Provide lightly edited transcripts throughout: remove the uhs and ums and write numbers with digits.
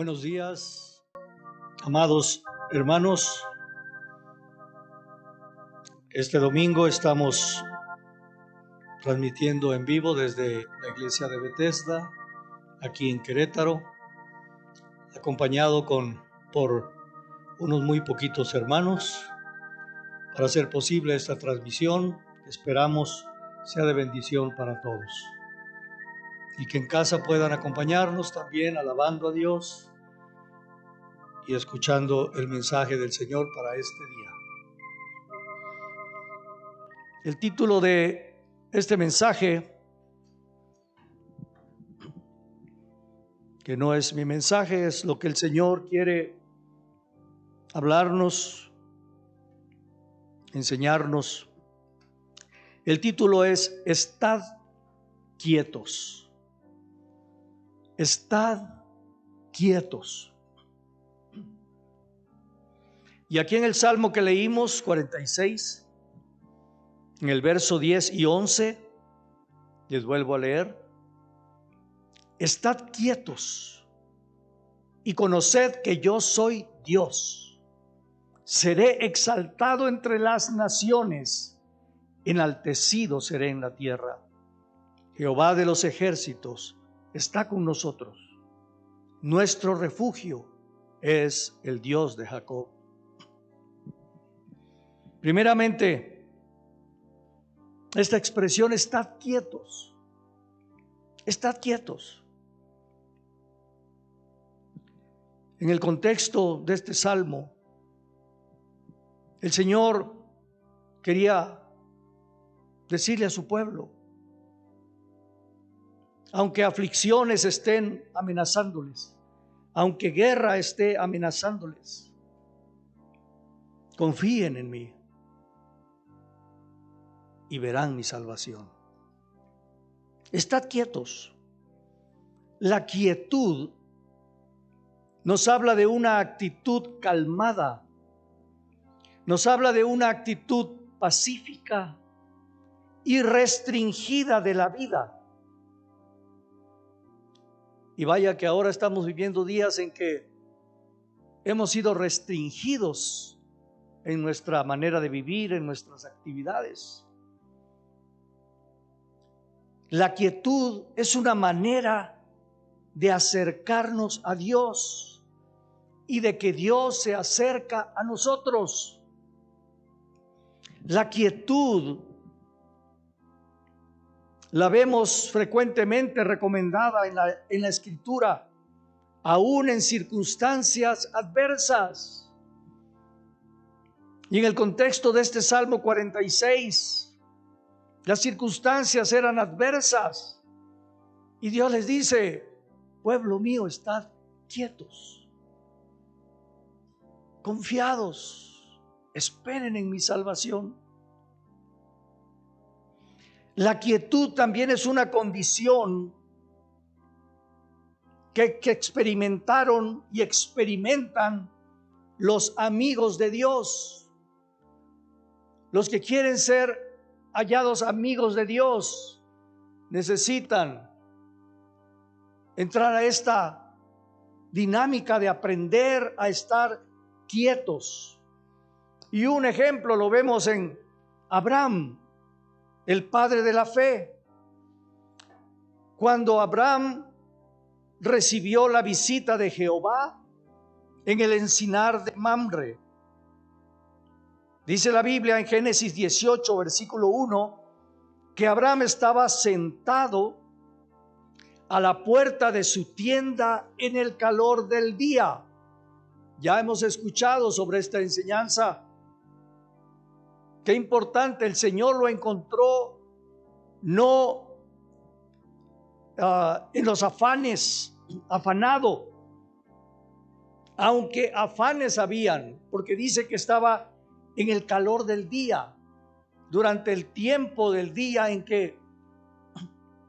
Buenos días, amados hermanos. Este domingo estamos transmitiendo en vivo desde la iglesia de Bethesda, aquí en Querétaro, acompañado por unos muy poquitos hermanos. Para hacer posible esta transmisión, esperamos sea de bendición para todos. Y que en casa puedan acompañarnos también alabando a Dios y escuchando el mensaje del Señor para este día. El título de este mensaje, que no es mi mensaje, es lo que el Señor quiere hablarnos, enseñarnos. El título es Estad quietos. Estad quietos. Y aquí en el Salmo que leímos, 46, en el verso 10 y 11, les vuelvo a leer: Estad quietos y conoced que yo soy Dios. Seré exaltado entre las naciones, enaltecido seré en la tierra. Jehová de los ejércitos está con nosotros. Nuestro refugio es el Dios de Jacob. Primeramente, esta expresión, estad quietos. Estad quietos. En el contexto de este salmo, el Señor quería decirle a su pueblo, aunque aflicciones estén amenazándoles, aunque guerra esté amenazándoles, confíen en mí y verán mi salvación. Estad quietos. La quietud nos habla de una actitud calmada, nos habla de una actitud pacífica y restringida de la vida. Y vaya que ahora estamos viviendo días en que hemos sido restringidos en nuestra manera de vivir, en nuestras actividades. La quietud es una manera de acercarnos a Dios y de que Dios se acerca a nosotros. La quietud la vemos frecuentemente recomendada en la Escritura, aún en circunstancias adversas. Y en el contexto de este Salmo 46, las circunstancias eran adversas. Y Dios les dice: pueblo mío, estad quietos, confiados, esperen en mi salvación. La quietud también es una condición que experimentaron y experimentan los amigos de Dios. Los que quieren ser hallados amigos de Dios necesitan entrar a esta dinámica de aprender a estar quietos. Y un ejemplo lo vemos en Abraham, el padre de la fe. Cuando Abraham recibió la visita de Jehová en el encinar de Mamre, dice la Biblia en Génesis 18, versículo 1, que Abraham estaba sentado a la puerta de su tienda en el calor del día. Ya hemos escuchado sobre esta enseñanza. Qué importante, el Señor lo encontró no en los afanes, afanado, aunque afanes habían, porque dice que estaba en el calor del día, durante el tiempo del día en que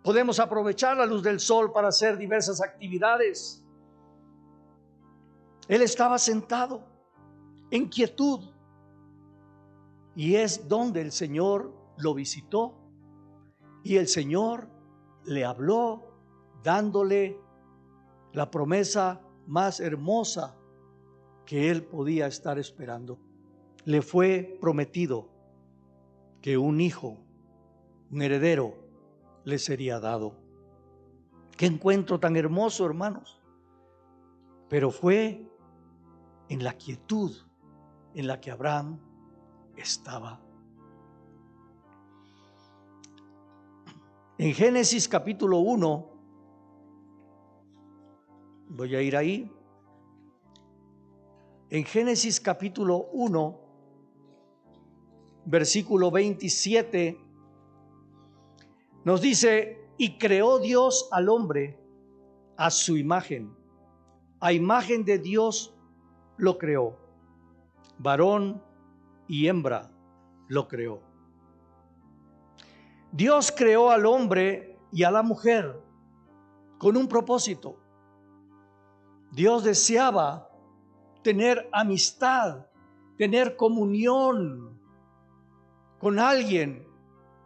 podemos aprovechar la luz del sol para hacer diversas actividades. Él estaba sentado en quietud, y es donde el Señor lo visitó, y el Señor le habló dándole la promesa más hermosa que él podía estar esperando. Le fue prometido que un hijo, un heredero, le sería dado. Qué encuentro tan hermoso, hermanos. Pero fue en la quietud en la que Abraham estaba. En Génesis capítulo 1, voy a ir ahí. En Génesis capítulo 1, versículo 27, nos dice: y creó Dios al hombre a su imagen. A imagen de Dios lo creó. Varón y hembra lo creó. Dios creó al hombre y a la mujer con un propósito. Dios deseaba tener amistad, tener comunión con alguien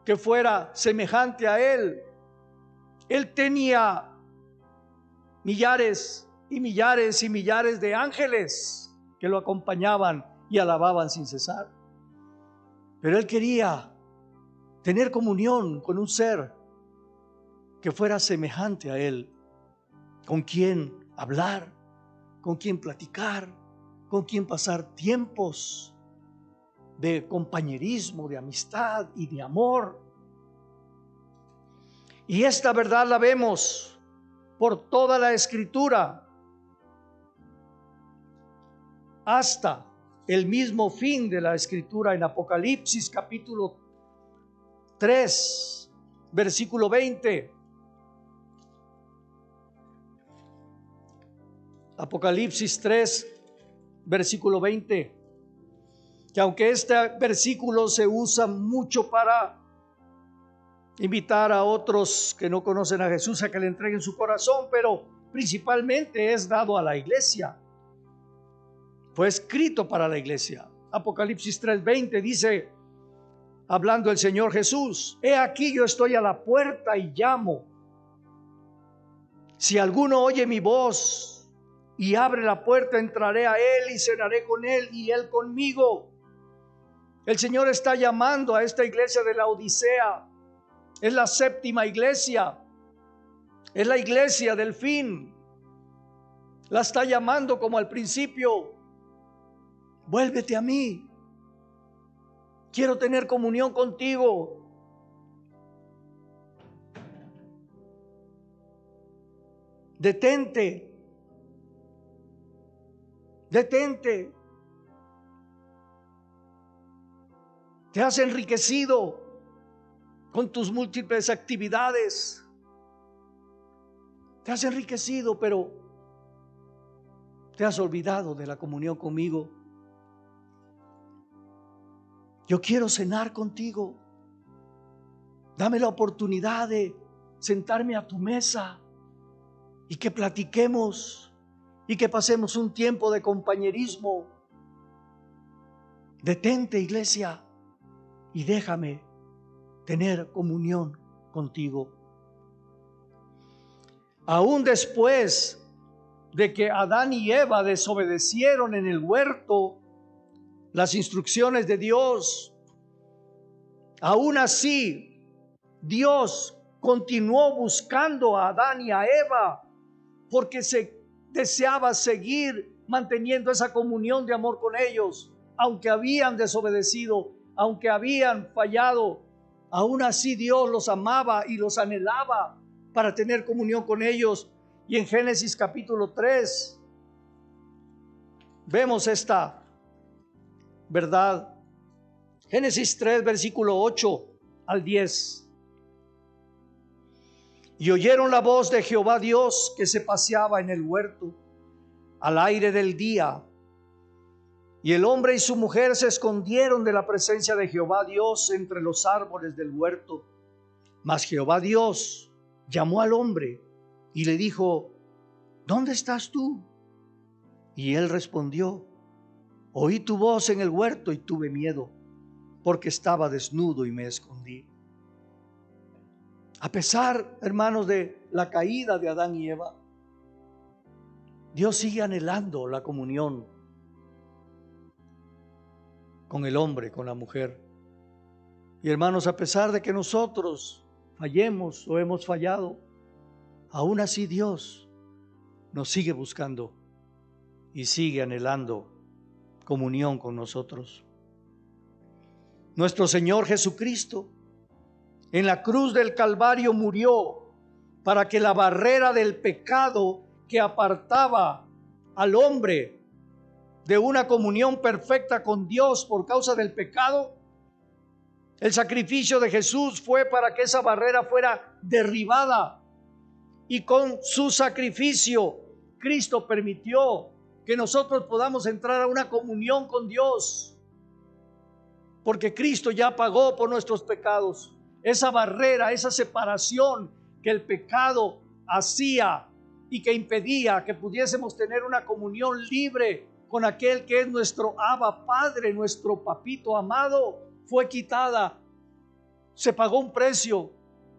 que fuera semejante a Él. Él tenía millares y millares y millares de ángeles que lo acompañaban y alababan sin cesar. Pero Él quería tener comunión con un ser que fuera semejante a Él, con quien hablar, con quien platicar, con quien pasar tiempos de compañerismo, de amistad y de amor. Y esta verdad la vemos por toda la Escritura, hasta el mismo fin de la Escritura en Apocalipsis capítulo 3, versículo 20. Apocalipsis 3, versículo 20. Que aunque este versículo se usa mucho para invitar a otros que no conocen a Jesús a que le entreguen su corazón, pero principalmente es dado a la iglesia. Fue escrito para la iglesia. Apocalipsis 3:20 dice, hablando el Señor Jesús: he aquí yo estoy a la puerta y llamo. Si alguno oye mi voz y abre la puerta, entraré a él y cenaré con él y él conmigo. El Señor está llamando a esta iglesia de la Odisea. Es la séptima iglesia. Es la iglesia del fin. La está llamando como al principio. Vuélvete a mí. Quiero tener comunión contigo. Detente. Detente. Te has enriquecido con tus múltiples actividades. Te has enriquecido, pero te has olvidado de la comunión conmigo. Yo quiero cenar contigo. Dame la oportunidad de sentarme a tu mesa y que platiquemos y que pasemos un tiempo de compañerismo. Detente, iglesia, y déjame tener comunión contigo. Aún después de que Adán y Eva desobedecieron en el huerto las instrucciones de Dios, aún así Dios continuó buscando a Adán y a Eva porque se deseaba seguir manteniendo esa comunión de amor con ellos, aunque habían desobedecido, aunque habían fallado. Aún así Dios los amaba y los anhelaba para tener comunión con ellos. Y en Génesis capítulo 3 vemos esta verdad. Génesis 3, versículo 8 al 10. Y oyeron la voz de Jehová Dios que se paseaba en el huerto al aire del día. Y el hombre y su mujer se escondieron de la presencia de Jehová Dios entre los árboles del huerto. Mas Jehová Dios llamó al hombre y le dijo: ¿dónde estás tú? Y él respondió: oí tu voz en el huerto y tuve miedo, porque estaba desnudo y me escondí. A pesar, hermanos, de la caída de Adán y Eva, Dios sigue anhelando la comunión con el hombre, con la mujer. Y hermanos, a pesar de que nosotros fallemos o hemos fallado, aún así Dios nos sigue buscando y sigue anhelando comunión con nosotros. Nuestro Señor Jesucristo en la cruz del Calvario murió para que la barrera del pecado que apartaba al hombre de una comunión perfecta con Dios por causa del pecado, el sacrificio de Jesús fue para que esa barrera fuera derribada. Y con su sacrificio, Cristo permitió que nosotros podamos entrar a una comunión con Dios, porque Cristo ya pagó por nuestros pecados. Esa barrera, esa separación que el pecado hacía y que impedía que pudiésemos tener una comunión libre con aquel que es nuestro Abba Padre, nuestro papito amado, fue quitada. Se pagó un precio.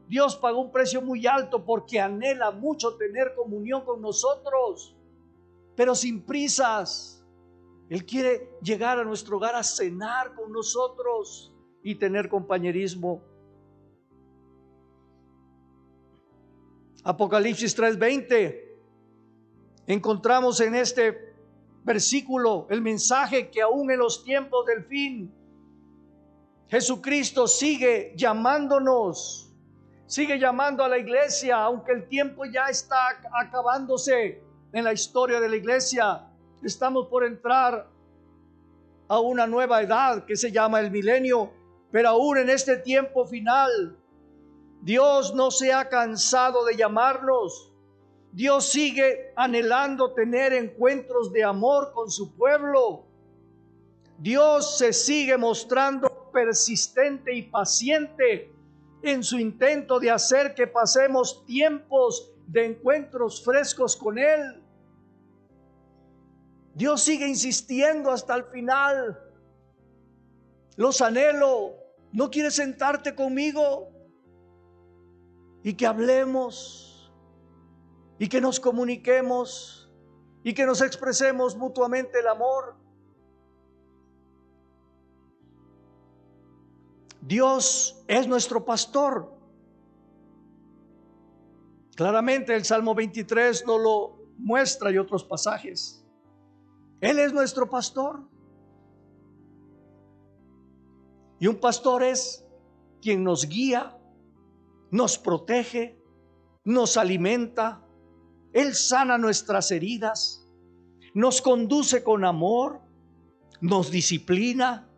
Dios pagó un precio muy alto porque anhela mucho tener comunión con nosotros, pero sin prisas. Él quiere llegar a nuestro hogar a cenar con nosotros y tener compañerismo. Apocalipsis 3:20. Encontramos en este versículo el mensaje que aún en los tiempos del fin, Jesucristo sigue llamándonos, sigue llamando a la iglesia, aunque el tiempo ya está acabándose en la historia de la iglesia. Estamos por entrar a una nueva edad que se llama el milenio, pero aún en este tiempo final, Dios no se ha cansado de llamarnos. Dios sigue anhelando tener encuentros de amor con su pueblo. Dios se sigue mostrando persistente y paciente en su intento de hacer que pasemos tiempos de encuentros frescos con Él. Dios sigue insistiendo hasta el final. Los anhelo. ¿No quieres sentarte conmigo? Y que hablemos, y que nos comuniquemos, y que nos expresemos mutuamente el amor. Dios es nuestro pastor. Claramente el Salmo 23 nos lo muestra y otros pasajes. Él es nuestro pastor. Y un pastor es quien nos guía, nos protege, nos alimenta. Él sana nuestras heridas, nos conduce con amor, nos disciplina,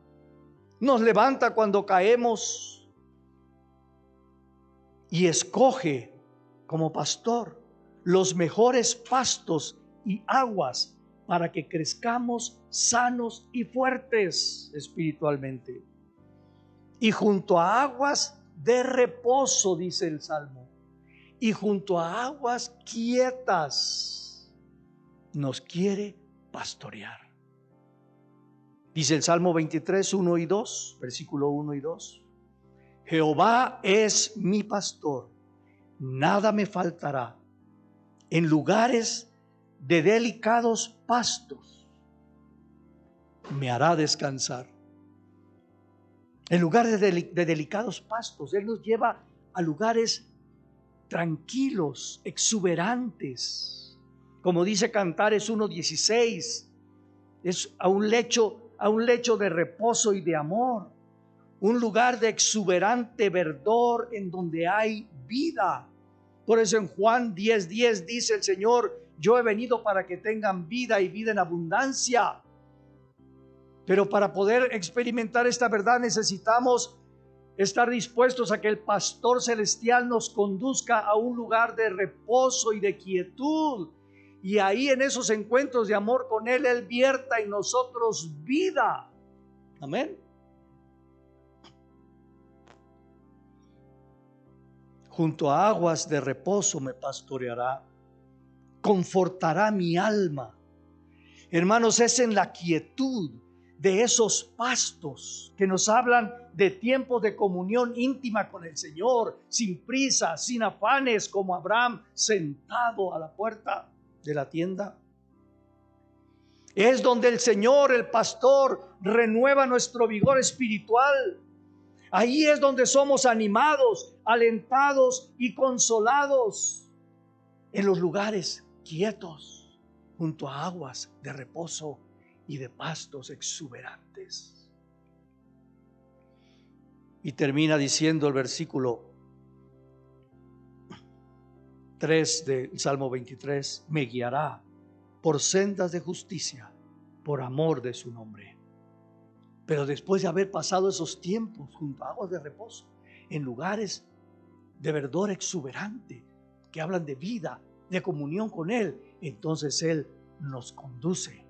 nos levanta cuando caemos y escoge como pastor los mejores pastos y aguas para que crezcamos sanos y fuertes espiritualmente. Y junto a aguas de reposo, dice el Salmo, y junto a aguas quietas nos quiere pastorear. Dice el Salmo 23, 1 y 2, versículo 1 y 2. Jehová es mi pastor, nada me faltará. En lugares de delicados pastos me hará descansar. En lugares de delicados pastos, Él nos lleva a lugares tranquilos, exuberantes. Como dice Cantares 1:16, es a un lecho de reposo y de amor, un lugar de exuberante verdor en donde hay vida. Por eso en Juan 10:10 dice el Señor: yo he venido para que tengan vida y vida en abundancia. Pero para poder experimentar esta verdad necesitamos estar dispuestos a que el pastor celestial nos conduzca a un lugar de reposo y de quietud. Y ahí en esos encuentros de amor con Él, Él vierta en nosotros vida. Amén. Junto a aguas de reposo me pastoreará, confortará mi alma. Hermanos, es en la quietud de esos pastos que nos hablan de tiempos de comunión íntima con el Señor, sin prisa, sin afanes, como Abraham sentado a la puerta de la tienda. Es donde el Señor, el pastor, renueva nuestro vigor espiritual. Ahí es donde somos animados, alentados y consolados. En los lugares quietos, junto a aguas de reposo y de pastos exuberantes. Y termina diciendo el versículo 3 del Salmo 23, me guiará por sendas de justicia, por amor de su nombre. Pero después de haber pasado esos tiempos junto a aguas de reposo, en lugares de verdor exuberante, que hablan de vida, de comunión con Él, entonces Él nos conduce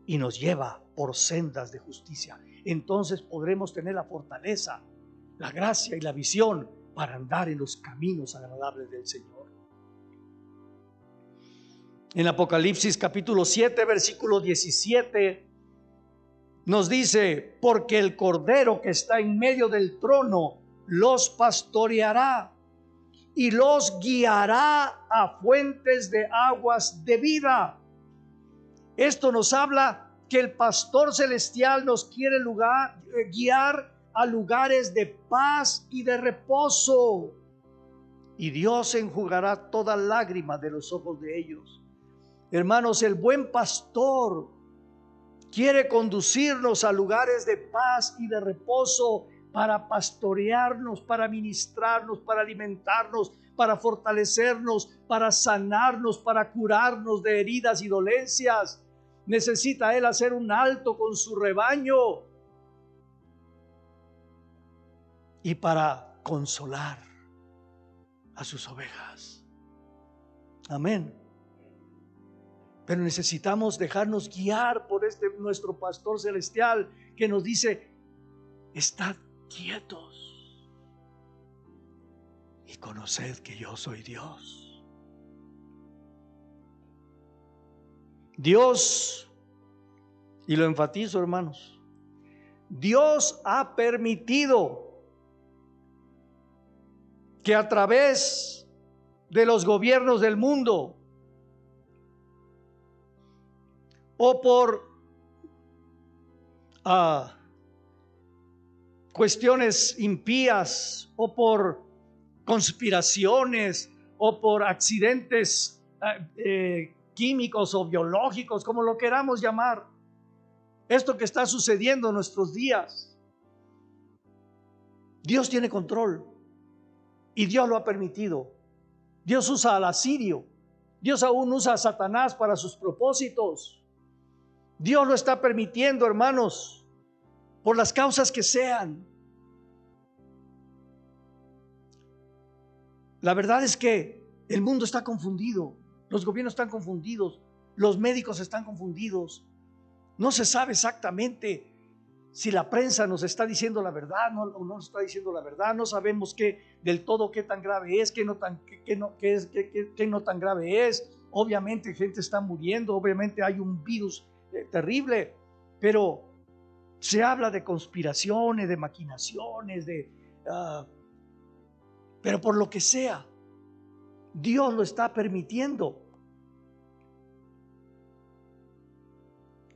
y nos lleva por sendas de justicia. Entonces podremos tener la fortaleza, la gracia y la visión para andar en los caminos agradables del Señor. En Apocalipsis capítulo 7, versículo 17, nos dice, porque el Cordero que está en medio del trono los pastoreará y los guiará a fuentes de aguas de vida. Esto nos habla que el pastor celestial nos quiere guiar a lugares de paz y de reposo. Y Dios enjugará toda lágrima de los ojos de ellos. Hermanos, el buen pastor quiere conducirnos a lugares de paz y de reposo para pastorearnos, para ministrarnos, para alimentarnos, para fortalecernos, para sanarnos, para curarnos de heridas y dolencias. Necesita Él hacer un alto con su rebaño y para consolar a sus ovejas. Amén. Pero necesitamos dejarnos guiar por nuestro pastor celestial que nos dice, estad quietos y conoced que yo soy Dios. Dios, y lo enfatizo, hermanos, Dios ha permitido que a través de los gobiernos del mundo o por cuestiones impías o por conspiraciones o por accidentes químicos o biológicos, como lo queramos llamar, esto que está sucediendo en nuestros días, Dios tiene control y Dios lo ha permitido. Dios usa al asirio, Dios aún usa a Satanás para sus propósitos. Dios lo está permitiendo, hermanos, por las causas que sean. La verdad es que el mundo está confundido, los gobiernos están confundidos, los médicos están confundidos. No se sabe exactamente si la prensa nos está diciendo la verdad o no nos está diciendo la verdad. No sabemos del todo qué tan grave es, qué no tan grave es. Obviamente gente está muriendo, obviamente hay un virus terrible, pero se habla de conspiraciones, de maquinaciones, pero por lo que sea, Dios lo está permitiendo.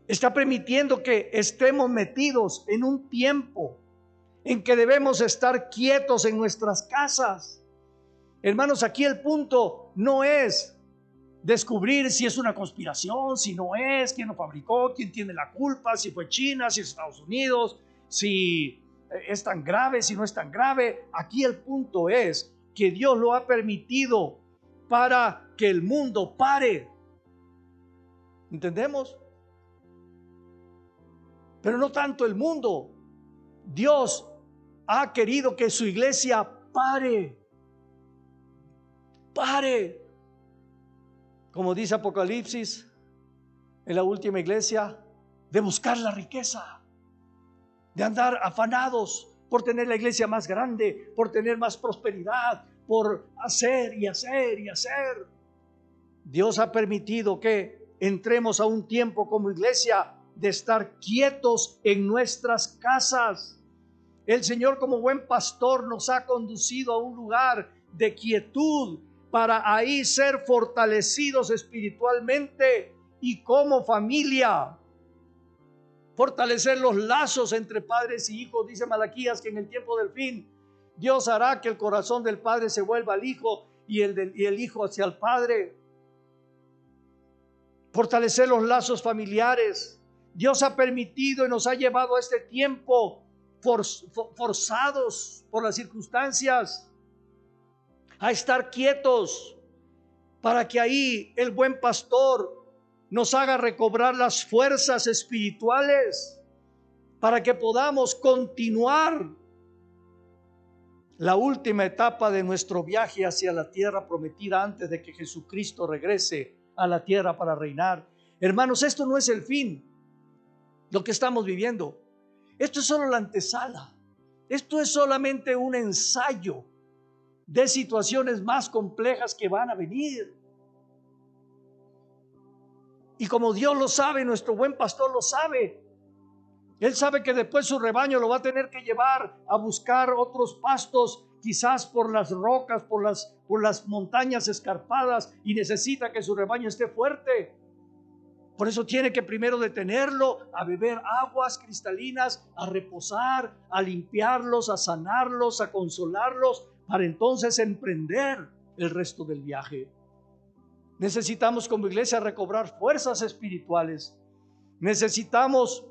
Está permitiendo que estemos metidos en un tiempo en que debemos estar quietos en nuestras casas. Hermanos, aquí el punto no es descubrir si es una conspiración, si no es, quién lo fabricó, quién tiene la culpa, si fue China, si es Estados Unidos, si es tan grave, si no es tan grave. Aquí el punto es que Dios lo ha permitido para que el mundo pare. ¿Entendemos? Pero no tanto el mundo. Dios ha querido que su iglesia pare. Como dice Apocalipsis, en la última iglesia, de buscar la riqueza, de andar afanados por tener la iglesia más grande, por tener más prosperidad, por hacer y hacer y hacer. Dios ha permitido que entremos a un tiempo como iglesia de estar quietos en nuestras casas. El Señor, como buen pastor, nos ha conducido a un lugar de quietud para ahí ser fortalecidos espiritualmente y como familia. Fortalecer los lazos entre padres y hijos. Dice Malaquías que en el tiempo del fin Dios hará que el corazón del padre se vuelva al hijo y el hijo hacia el padre. Fortalecer los lazos familiares. Dios ha permitido y nos ha llevado a este tiempo forzados por las circunstancias a estar quietos, para que ahí el buen pastor nos haga recobrar las fuerzas espirituales, para que podamos continuar la última etapa de nuestro viaje hacia la tierra prometida antes de que Jesucristo regrese a la tierra para reinar. Hermanos, esto no es el fin, lo que estamos viviendo. Esto es solo la antesala. Esto es solamente un ensayo de situaciones más complejas que van a venir. Y como Dios lo sabe, nuestro buen pastor lo sabe. Él sabe que después su rebaño lo va a tener que llevar a buscar otros pastos, quizás por las rocas, por las montañas escarpadas, y necesita que su rebaño esté fuerte. Por eso tiene que primero detenerlo, a beber aguas cristalinas, a reposar, a limpiarlos, a sanarlos, a consolarlos, para entonces emprender el resto del viaje. Necesitamos como iglesia recobrar fuerzas espirituales. Necesitamos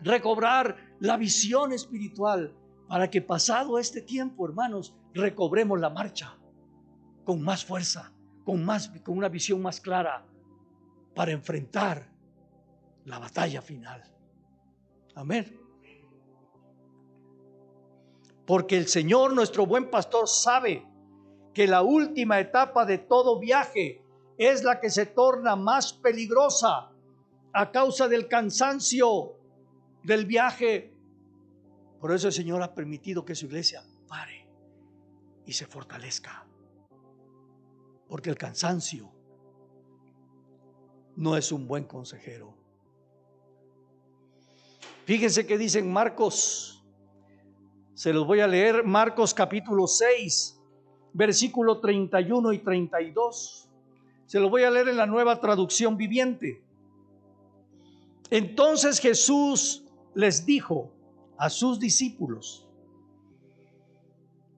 recobrar la visión espiritual para que pasado este tiempo, hermanos, recobremos la marcha con más fuerza, con una visión más clara para enfrentar la batalla final. Amén. Porque el Señor, nuestro buen pastor, sabe que la última etapa de todo viaje es la que se torna más peligrosa a causa del cansancio del viaje. Por eso el Señor ha permitido que su iglesia pare y se fortalezca, porque el cansancio no es un buen consejero. Fíjense que dice en Marcos, se los voy a leer, Marcos capítulo 6, versículo 31 y 32. Se lo voy a leer en la Nueva Traducción Viviente. Entonces Jesús les dijo a sus discípulos: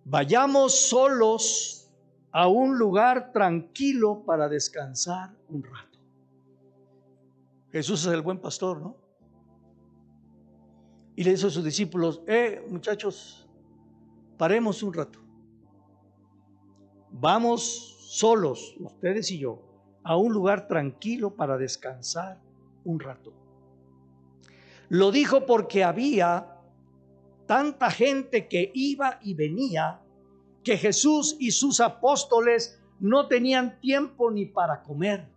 vayamos solos a un lugar tranquilo para descansar un rato. Jesús es el buen pastor, ¿no? Y le dijo a sus discípulos: muchachos, paremos un rato. Vamos solos, ustedes y yo, a un lugar tranquilo para descansar un rato. Lo dijo porque había tanta gente que iba y venía que Jesús y sus apóstoles no tenían tiempo ni para comer.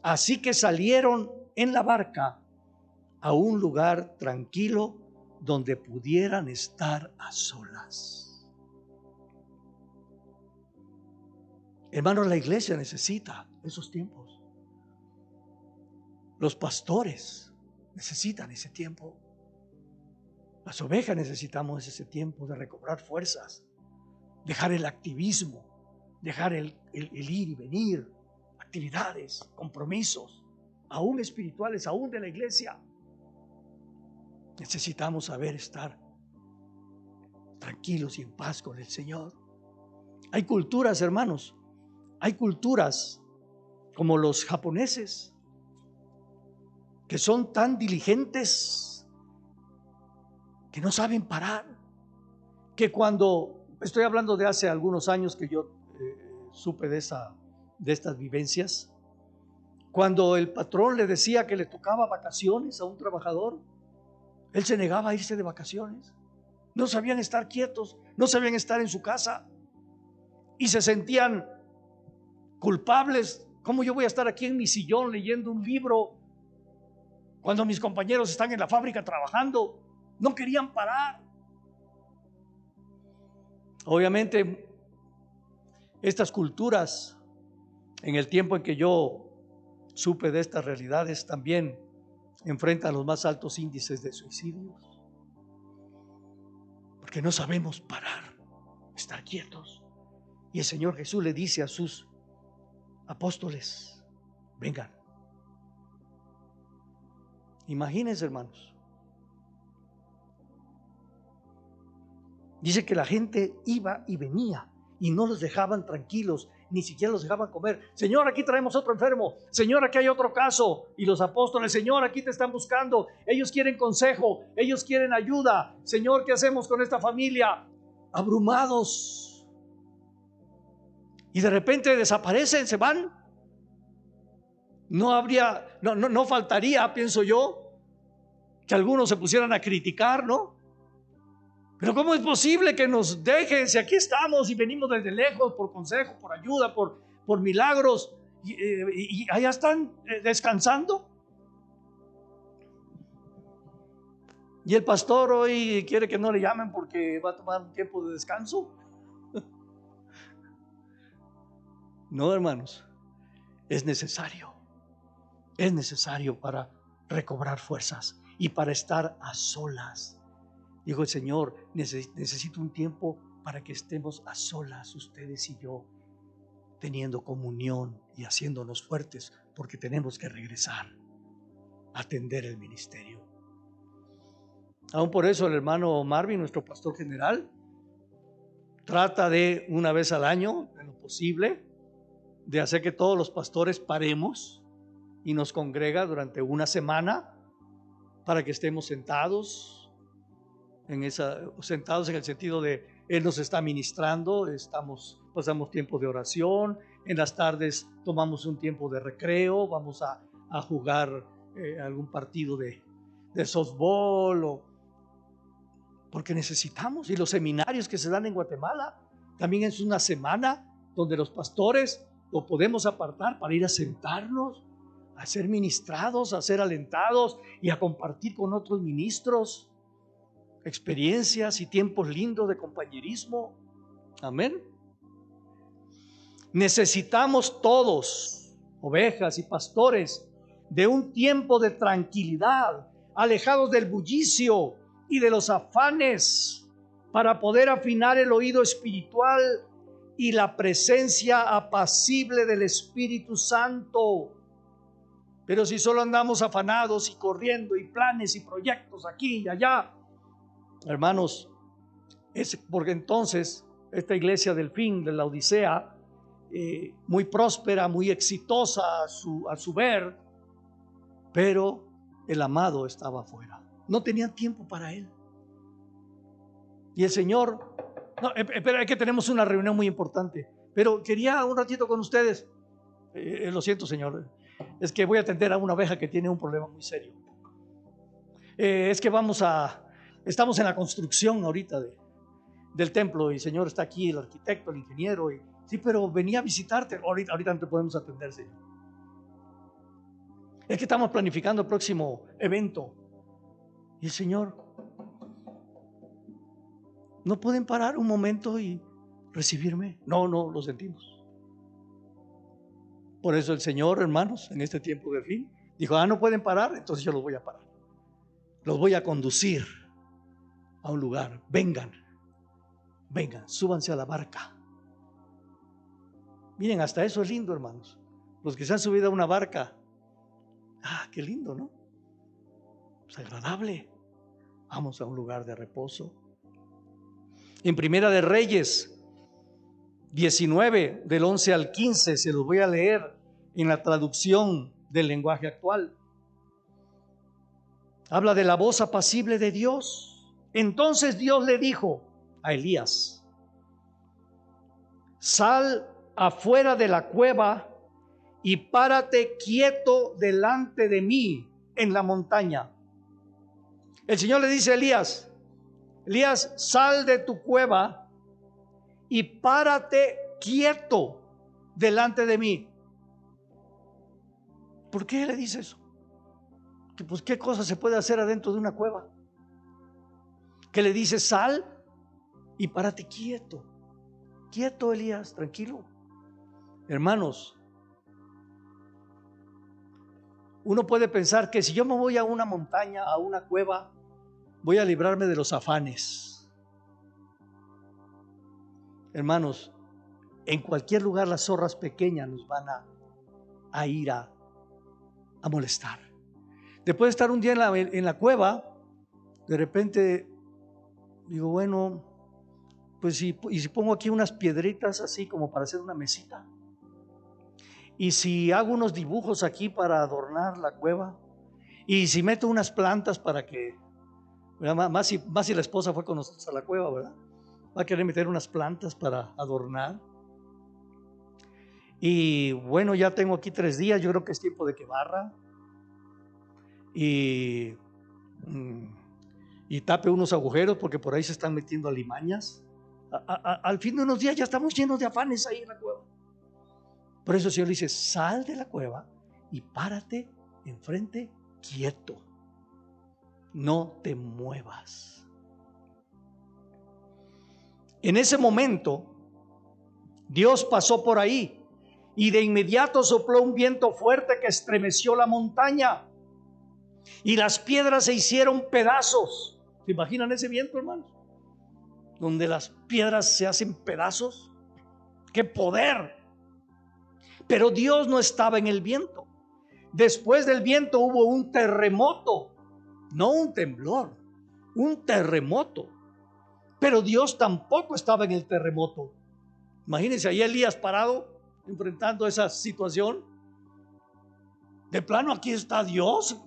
Así que salieron en la barca a un lugar tranquilo donde pudieran estar a solas. Hermanos, la iglesia necesita esos tiempos. Los pastores necesitan ese tiempo. Las ovejas necesitamos ese tiempo de recobrar fuerzas, dejar el activismo, dejar el ir y venir, actividades, compromisos, aún espirituales, aún de la iglesia. Necesitamos saber estar tranquilos y en paz con el Señor. Hay culturas, hermanos, hay culturas como los japoneses que son tan diligentes que no saben parar, que cuando, estoy hablando de hace algunos años que yo supe de estas vivencias, cuando el patrón le decía que le tocaba vacaciones a un trabajador, él se negaba a irse de vacaciones. No sabían estar quietos, no sabían estar en su casa y se sentían culpables. ¿Cómo yo voy a estar aquí en mi sillón leyendo un libro cuando mis compañeros están en la fábrica trabajando? No querían parar. Obviamente, estas culturas, en el tiempo en que yo supe de estas realidades, también enfrentan los más altos índices de suicidios, porque no sabemos parar, estar quietos. Y el Señor Jesús le dice a sus apóstoles: vengan, Imagínense, hermanos. Dice que la gente iba y venía y no los dejaban tranquilos, ni siquiera los dejaban comer. Señor, aquí traemos otro enfermo. Señor, aquí hay otro caso. Y los apóstoles, Señor, aquí te están buscando. Ellos quieren consejo, ellos quieren ayuda. Señor, ¿qué hacemos con esta familia? Abrumados. Y de repente desaparecen, se van. No faltaría, pienso yo, que algunos se pusieran a criticar, ¿no? Pero ¿cómo es posible que nos dejen si aquí estamos y venimos desde lejos por consejo, por ayuda, por milagros y allá están descansando? Y el pastor hoy quiere que no le llamen porque va a tomar un tiempo de descanso. No, hermanos, es necesario para recobrar fuerzas y para estar a solas. Dijo el Señor, necesito un tiempo para que estemos a solas, ustedes y yo, teniendo comunión y haciéndonos fuertes, porque tenemos que regresar a atender el ministerio. Aún por eso el hermano Marvin, nuestro pastor general, trata de una vez al año, en lo posible, de hacer que todos los pastores paremos y nos congrega durante una semana para que estemos sentados en el sentido de Él nos está ministrando, pasamos tiempo de oración, en las tardes tomamos un tiempo de recreo, vamos a jugar algún partido de softball, porque necesitamos. Y los seminarios que se dan en Guatemala, también es una semana donde los pastores lo podemos apartar para ir a sentarnos, a ser ministrados, a ser alentados y a compartir con otros ministros experiencias y tiempos lindos de compañerismo. Amén. Necesitamos todos, ovejas y pastores, de un tiempo de tranquilidad, alejados del bullicio y de los afanes, para poder afinar el oído espiritual y la presencia apacible del Espíritu Santo. Pero si solo andamos afanados y corriendo y planes y proyectos aquí y allá, hermanos, es porque entonces esta iglesia del fin de la Odisea, muy próspera, muy exitosa a su ver, pero el amado estaba afuera, no tenían tiempo para él. Y el Señor, no, espera, que tenemos una reunión muy importante, pero quería un ratito con ustedes. Lo siento, Señor, es que voy a atender a una oveja que tiene un problema muy serio. Es que estamos en la construcción ahorita del templo y Señor está aquí el arquitecto, el ingeniero. Sí, pero venía a visitarte. Ahorita no te podemos atender, Señor. Es que estamos planificando el próximo evento. Y el Señor, ¿no pueden parar un momento y recibirme? No, lo sentimos. Por eso el Señor, hermanos, en este tiempo de fin, dijo, no pueden parar, entonces yo los voy a parar. Los voy a conducir a un lugar. Vengan, súbanse a la barca. Miren, hasta eso es lindo, hermanos. Los que se han subido a una barca, qué lindo, ¿no? Es agradable. Vamos a un lugar de reposo. En Primera de Reyes 19, del 11 al 15, se los voy a leer en la traducción del lenguaje actual. Habla de la voz apacible de Dios. Entonces Dios le dijo a Elías: sal afuera de la cueva y párate quieto delante de mí en la montaña. El Señor le dice a Elías: Elías, sal de tu cueva y párate quieto delante de mí. ¿Por qué le dice eso? Que pues qué cosa se puede hacer adentro de una cueva. Que le dice: sal y párate quieto. Quieto, Elías, tranquilo. Hermanos, uno puede pensar que si yo me voy a una montaña, a una cueva, voy a librarme de los afanes. Hermanos, en cualquier lugar las zorras pequeñas nos van a ir a molestar. Después de estar un día en la cueva, de repente digo, bueno, pues si pongo aquí unas piedritas así como para hacer una mesita, y si hago unos dibujos aquí para adornar la cueva, y si meto unas plantas para que, más si la esposa fue con nosotros a la cueva, ¿verdad? Va a querer meter unas plantas para adornar. Y bueno, ya tengo aquí 3 días, yo creo que es tiempo de que barra y tape unos agujeros porque por ahí se están metiendo alimañas. Al fin de unos días ya estamos llenos de afanes ahí en la cueva. Por eso el Señor dice, sal de la cueva y párate enfrente quieto. No te muevas. En ese momento, Dios pasó por ahí y de inmediato sopló un viento fuerte que estremeció la montaña y las piedras se hicieron pedazos. ¿Se imaginan ese viento, hermanos? Donde las piedras se hacen pedazos. ¡Qué poder! Pero Dios no estaba en el viento. Después del viento hubo un terremoto, no un temblor, un terremoto. Pero Dios tampoco estaba en el terremoto. Imagínense ahí Elías parado enfrentando esa situación. De plano, aquí está Dios.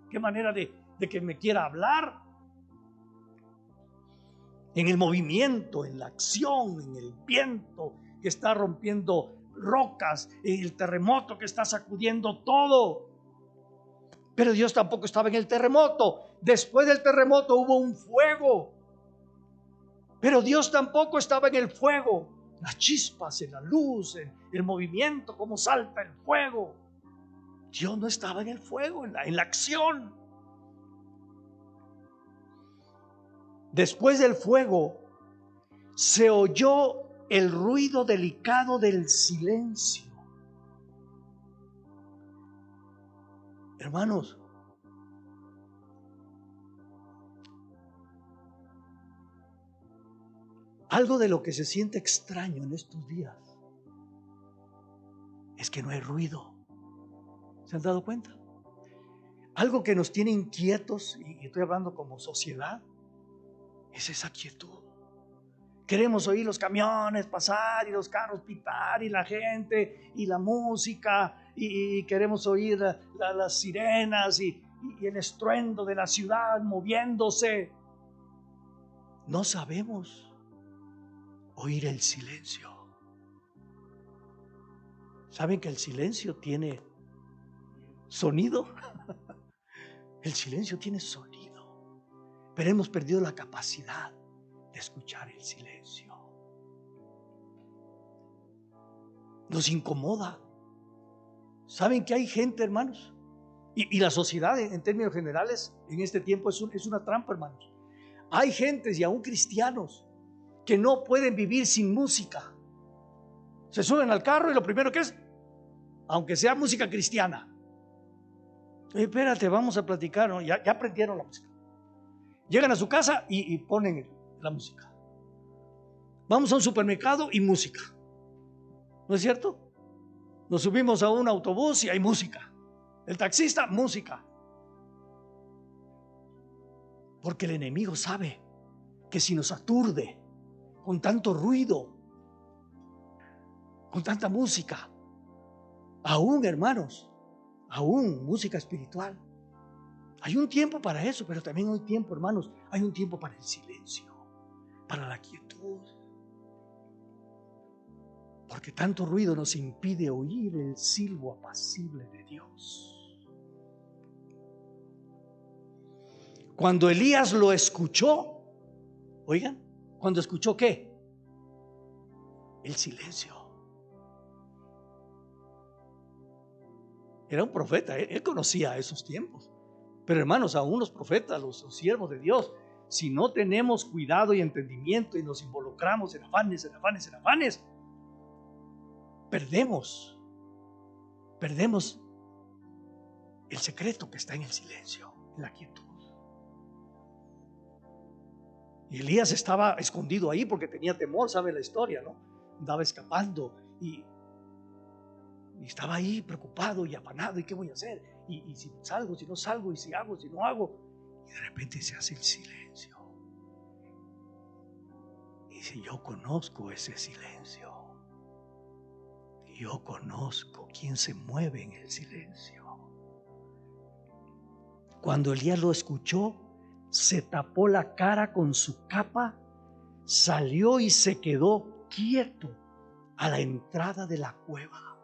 Qué manera de que me quiera hablar. En el movimiento, en la acción, en el viento que está rompiendo rocas, en el terremoto que está sacudiendo todo. Pero Dios tampoco estaba en el terremoto. Después del terremoto hubo un fuego. Pero Dios tampoco estaba en el fuego. Las chispas, en la luz, en el movimiento, cómo salta el fuego. Dios no estaba en el fuego, en la acción. Después del fuego se oyó el ruido delicado del silencio. Hermanos, algo de lo que se siente extraño en estos días es que no hay ruido. ¿Se han dado cuenta? Algo que nos tiene inquietos, y estoy hablando como sociedad, es esa quietud. Queremos oír los camiones pasar y los carros pitar y la gente y la música y queremos oír las sirenas y el estruendo de la ciudad moviéndose. No sabemos oír el silencio. ¿Saben que el silencio tiene sonido? El silencio tiene sonido, pero hemos perdido la capacidad de escuchar el silencio. Nos incomoda. ¿Saben que hay gente, hermanos? Y la sociedad en términos generales en este tiempo es una trampa, hermanos. Hay gentes y aún cristianos que no pueden vivir sin música. Se suben al carro y lo primero que es, aunque sea música cristiana, espérate, vamos a platicar, ¿no? Ya aprendieron la música. Llegan a su casa y ponen la música. Vamos a un supermercado y música. ¿No es cierto? Nos subimos a un autobús y hay música. El taxista, música. Porque el enemigo sabe que si nos aturde con tanto ruido, con tanta música, aún, hermanos, aún música espiritual, hay un tiempo para eso, pero también hay tiempo, hermanos, hay un tiempo para el silencio, para la quietud. Porque tanto ruido nos impide oír el silbo apacible de Dios. Cuando Elías lo escuchó, oigan, cuando escuchó ¿qué? El silencio. Era un profeta, él conocía esos tiempos. Pero hermanos, aún los profetas, los siervos de Dios, si no tenemos cuidado y entendimiento y nos involucramos en afanes, perdemos el secreto que está en el silencio, en la quietud. Y Elías estaba escondido ahí porque tenía temor, sabe la historia, ¿no? Andaba escapando y estaba ahí preocupado y afanado. ¿Y qué voy a hacer? y si salgo, si no salgo, y si hago, si no hago. Y de repente se hace el silencio. Y dice, yo conozco ese silencio. Yo conozco quién se mueve en el silencio. Cuando Elías lo escuchó, se tapó la cara con su capa, salió y se quedó quieto a la entrada de la cueva.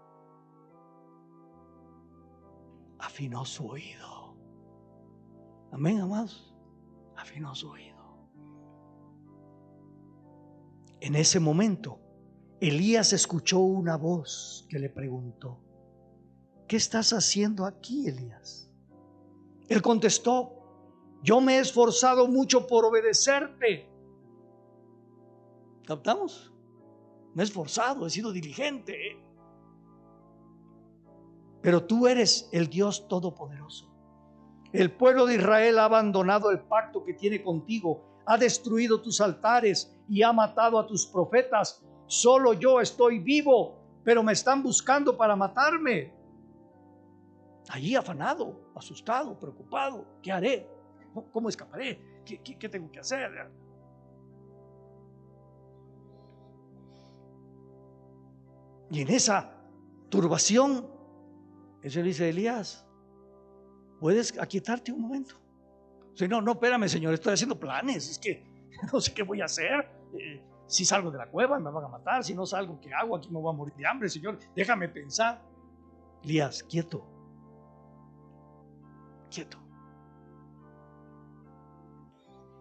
Afinó su oído. Amén, amados. Afinó su oído. En ese momento, Elías escuchó una voz que le preguntó, ¿qué estás haciendo aquí, Elías? Él contestó, yo me he esforzado mucho por obedecerte. ¿Captamos? Me he esforzado, he sido diligente. Pero tú eres el Dios Todopoderoso. El pueblo de Israel ha abandonado el pacto que tiene contigo, ha destruido tus altares y ha matado a tus profetas. Solo yo estoy vivo, pero me están buscando para matarme. Allí afanado, asustado, preocupado. ¿Qué haré? ¿Cómo escaparé? ¿Qué tengo que hacer? Y en esa turbación, el Señor dice, Elías, ¿puedes aquietarte un momento? Si no, espérame, Señor, estoy haciendo planes. Es que no sé qué voy a hacer. Si salgo de la cueva me van a matar. Si no salgo, ¿qué hago? Aquí me voy a morir de hambre, Señor. Déjame pensar. Elías, quieto. Quieto.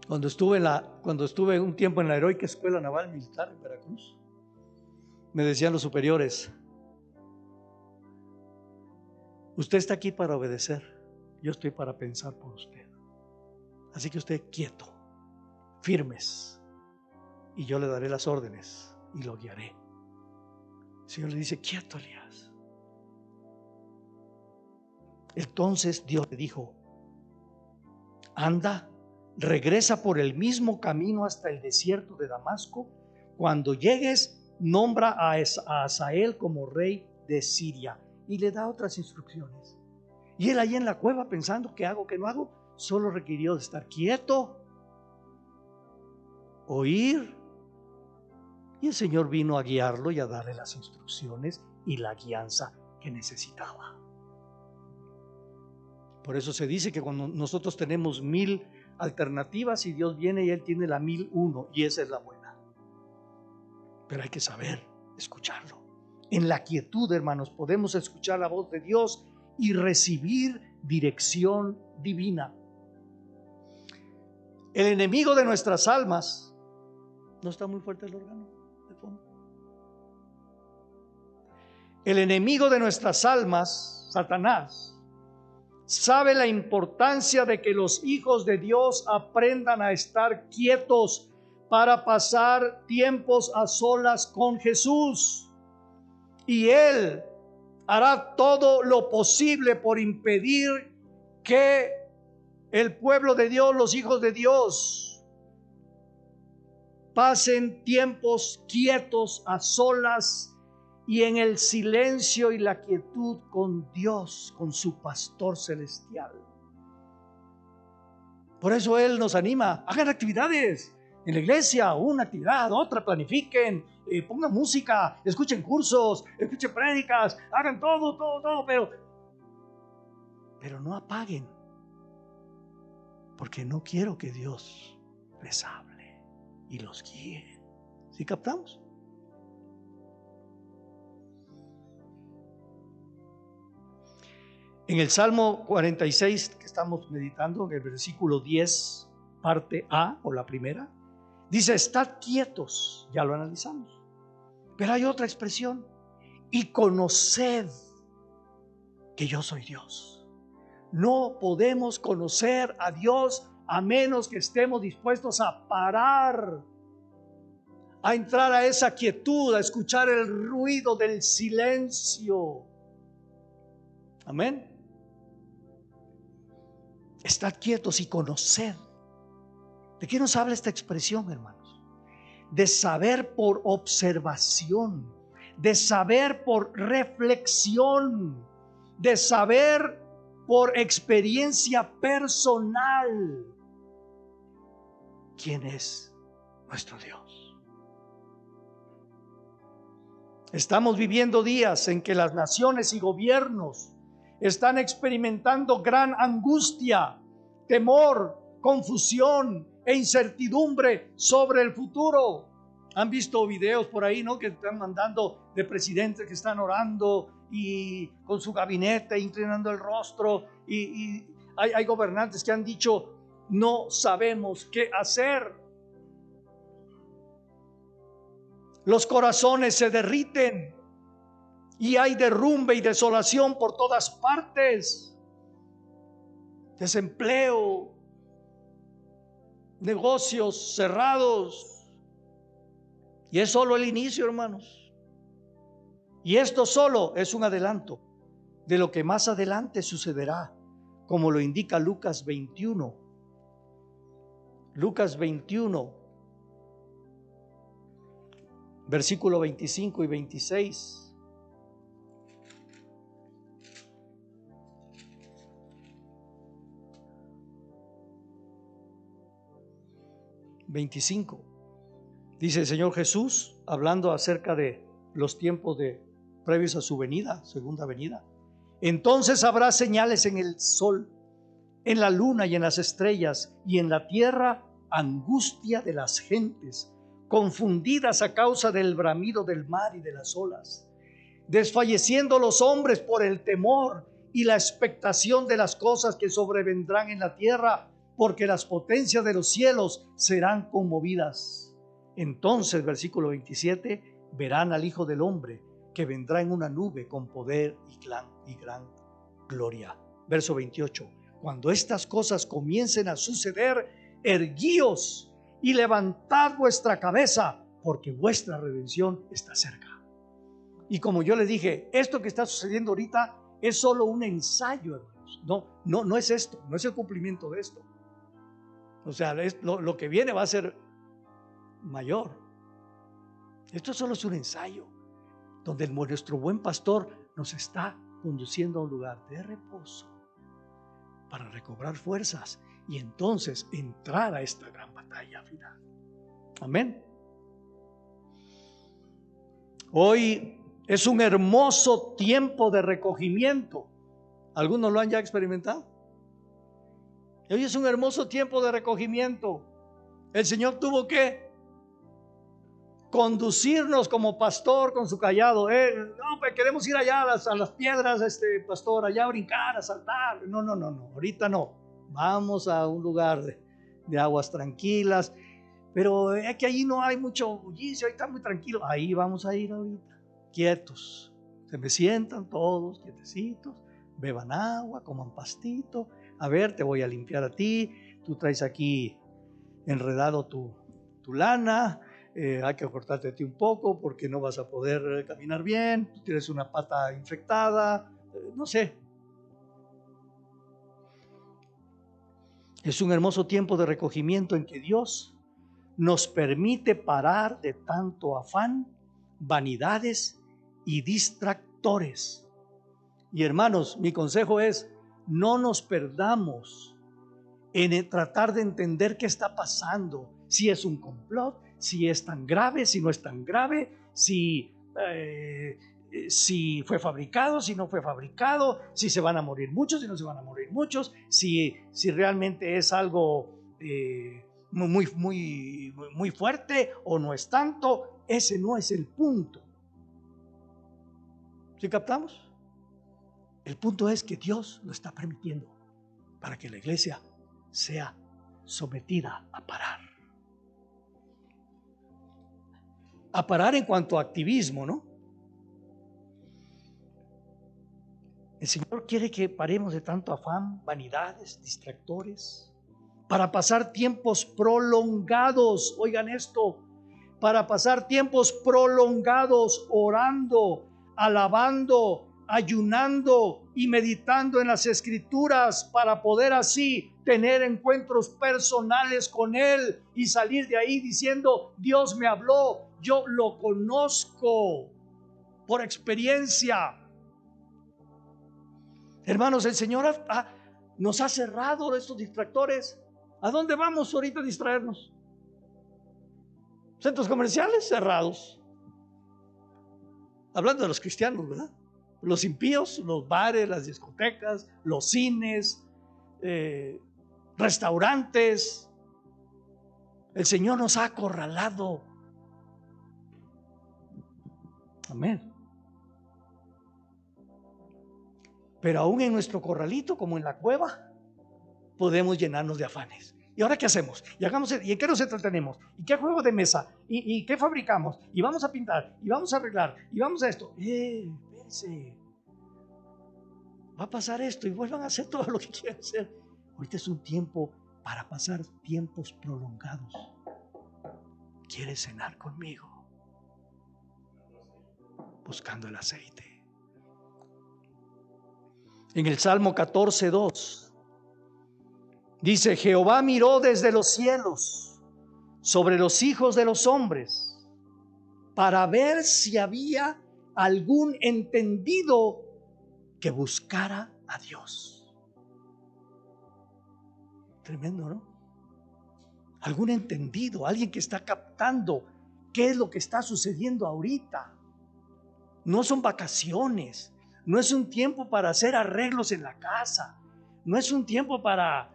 Cuando estuve un tiempo en la Heroica Escuela Naval Militar en Veracruz, me decían los superiores, usted está aquí para obedecer, yo estoy para pensar por usted. Así que usted quieto, firmes, y yo le daré las órdenes y lo guiaré. El Señor le dice, quieto, Elías. Entonces Dios le dijo, anda, regresa por el mismo camino hasta el desierto de Damasco. Cuando llegues, nombra a Hazael como rey de Siria. Y le da otras instrucciones. Y él ahí en la cueva pensando, ¿qué hago, qué no hago? Solo requirió de estar quieto, oír, y el Señor vino a guiarlo y a darle las instrucciones y la guianza que necesitaba. Por eso se dice que cuando nosotros tenemos 1000 alternativas y Dios viene y Él tiene la 1001 y esa es la buena. Pero hay que saber escucharlo. En la quietud, hermanos, podemos escuchar la voz de Dios y recibir dirección divina. El enemigo de nuestras almas, ¿no está muy fuerte el órgano de fondo? El enemigo de nuestras almas, Satanás, sabe la importancia de que los hijos de Dios aprendan a estar quietos para pasar tiempos a solas con Jesús. Y Él hará todo lo posible por impedir que el pueblo de Dios, los hijos de Dios, pasen tiempos quietos a solas y en el silencio y la quietud con Dios, con su pastor celestial. Por eso Él nos anima, hagan actividades en la iglesia, una actividad, otra, planifiquen, pongan música, escuchen cursos, escuchen prédicas, hagan todo, pero no apaguen, porque no quiero que Dios les hable y los guíe. ¿Sí captamos? En el Salmo 46 que estamos meditando, en el versículo 10, parte A o la primera, dice, estad quietos, ya lo analizamos. Pero hay otra expresión, y conoced que yo soy Dios. No podemos conocer a Dios a menos que estemos dispuestos a parar, a entrar a esa quietud, a escuchar el ruido del silencio. Amén. Estad quietos y conoced. ¿De qué nos habla esta expresión, hermanos? De saber por observación, de saber por reflexión, de saber por experiencia personal quién es nuestro Dios. Estamos viviendo días en que las naciones y gobiernos están experimentando gran angustia, temor, confusión e incertidumbre sobre el futuro. Han visto videos por ahí, ¿no?, que están mandando de presidentes que están orando y con su gabinete inclinando el rostro, y hay gobernantes que han dicho: no sabemos qué hacer. Los corazones se derriten y hay derrumbe y desolación por todas partes. Desempleo, negocios cerrados. Y es solo el inicio, hermanos. Y esto solo es un adelanto de lo que más adelante sucederá, como lo indica Lucas 21. Lucas 21, versículo 25 y 26. Dice el Señor Jesús, hablando acerca de los tiempos previos a su venida, segunda venida. Entonces habrá señales en el sol, en la luna y en las estrellas, y en la tierra angustia de las gentes, confundidas a causa del bramido del mar y de las olas, desfalleciendo los hombres por el temor y la expectación de las cosas que sobrevendrán en la tierra, porque las potencias de los cielos serán conmovidas. Entonces, versículo 27, verán al Hijo del Hombre que vendrá en una nube con poder y gran gloria. Verso 28, cuando estas cosas comiencen a suceder, erguíos y levantad vuestra cabeza, porque vuestra redención está cerca. Y como yo le dije, esto que está sucediendo ahorita es solo un ensayo, hermanos. No es esto, no es el cumplimiento de esto. O sea, lo que viene va a ser mayor. Esto solo es un ensayo donde nuestro buen pastor nos está conduciendo a un lugar de reposo para recobrar fuerzas y entonces entrar a esta gran batalla final. Amén. Hoy es un hermoso tiempo de recogimiento. ¿Algunos lo han ya experimentado? Hoy es un hermoso tiempo de recogimiento. El Señor tuvo que conducirnos como pastor con su callado. No, pues queremos ir allá a las piedras, pastor, allá a brincar, a saltar. No, ahorita no. Vamos a un lugar de aguas tranquilas. Pero es que allí no hay mucho bullicio, ahí está muy tranquilo. Ahí vamos a ir ahorita, quietos. Se me sientan todos quietecitos, beban agua, coman pastito. A ver, te voy a limpiar a ti. Tú traes aquí enredado tu lana. Hay que cortarte a ti un poco porque no vas a poder caminar bien. Tú tienes una pata infectada. No sé. Es un hermoso tiempo de recogimiento en que Dios nos permite parar de tanto afán, vanidades y distractores. Y hermanos, mi consejo es: no nos perdamos en tratar de entender qué está pasando, si es un complot, si es tan grave, si no es tan grave, si fue fabricado, si no fue fabricado, si se van a morir muchos, si no se van a morir muchos, si realmente es algo muy fuerte o no es tanto. Ese no es el punto. ¿Sí captamos? El punto es que Dios lo está permitiendo para que la iglesia sea sometida a parar. A parar en cuanto a activismo, ¿no? El Señor quiere que paremos de tanto afán, vanidades, distractores, para pasar tiempos prolongados. Oigan esto, para pasar tiempos prolongados orando, alabando, ayunando y meditando en las Escrituras, para poder así tener encuentros personales con Él y salir de ahí diciendo: Dios me habló, yo lo conozco por experiencia. Hermanos, el Señor nos ha cerrado estos distractores. ¿A dónde vamos ahorita a distraernos? Centros comerciales cerrados. Hablando de los cristianos, ¿verdad? Los impíos, los bares, las discotecas, los cines, restaurantes. El Señor nos ha acorralado. Amén. Pero aún en nuestro corralito, como en la cueva, podemos llenarnos de afanes. ¿Y ahora qué hacemos? ¿Y en qué nos entretenemos? ¿Y qué juego de mesa? ¿Y qué fabricamos? Y vamos a pintar, y vamos a arreglar, y vamos a esto. Espérense. Va a pasar esto y vuelvan a hacer todo lo que quieran hacer. Ahorita es un tiempo para pasar tiempos prolongados. ¿Quieres cenar conmigo? Buscando el aceite. En el Salmo 14:2 dice: Jehová miró desde los cielos sobre los hijos de los hombres para ver si había algún entendido que buscara a Dios. Tremendo, ¿no? Algún entendido, alguien que está captando qué es lo que está sucediendo ahorita. No son vacaciones, no es un tiempo para hacer arreglos en la casa, no es un tiempo para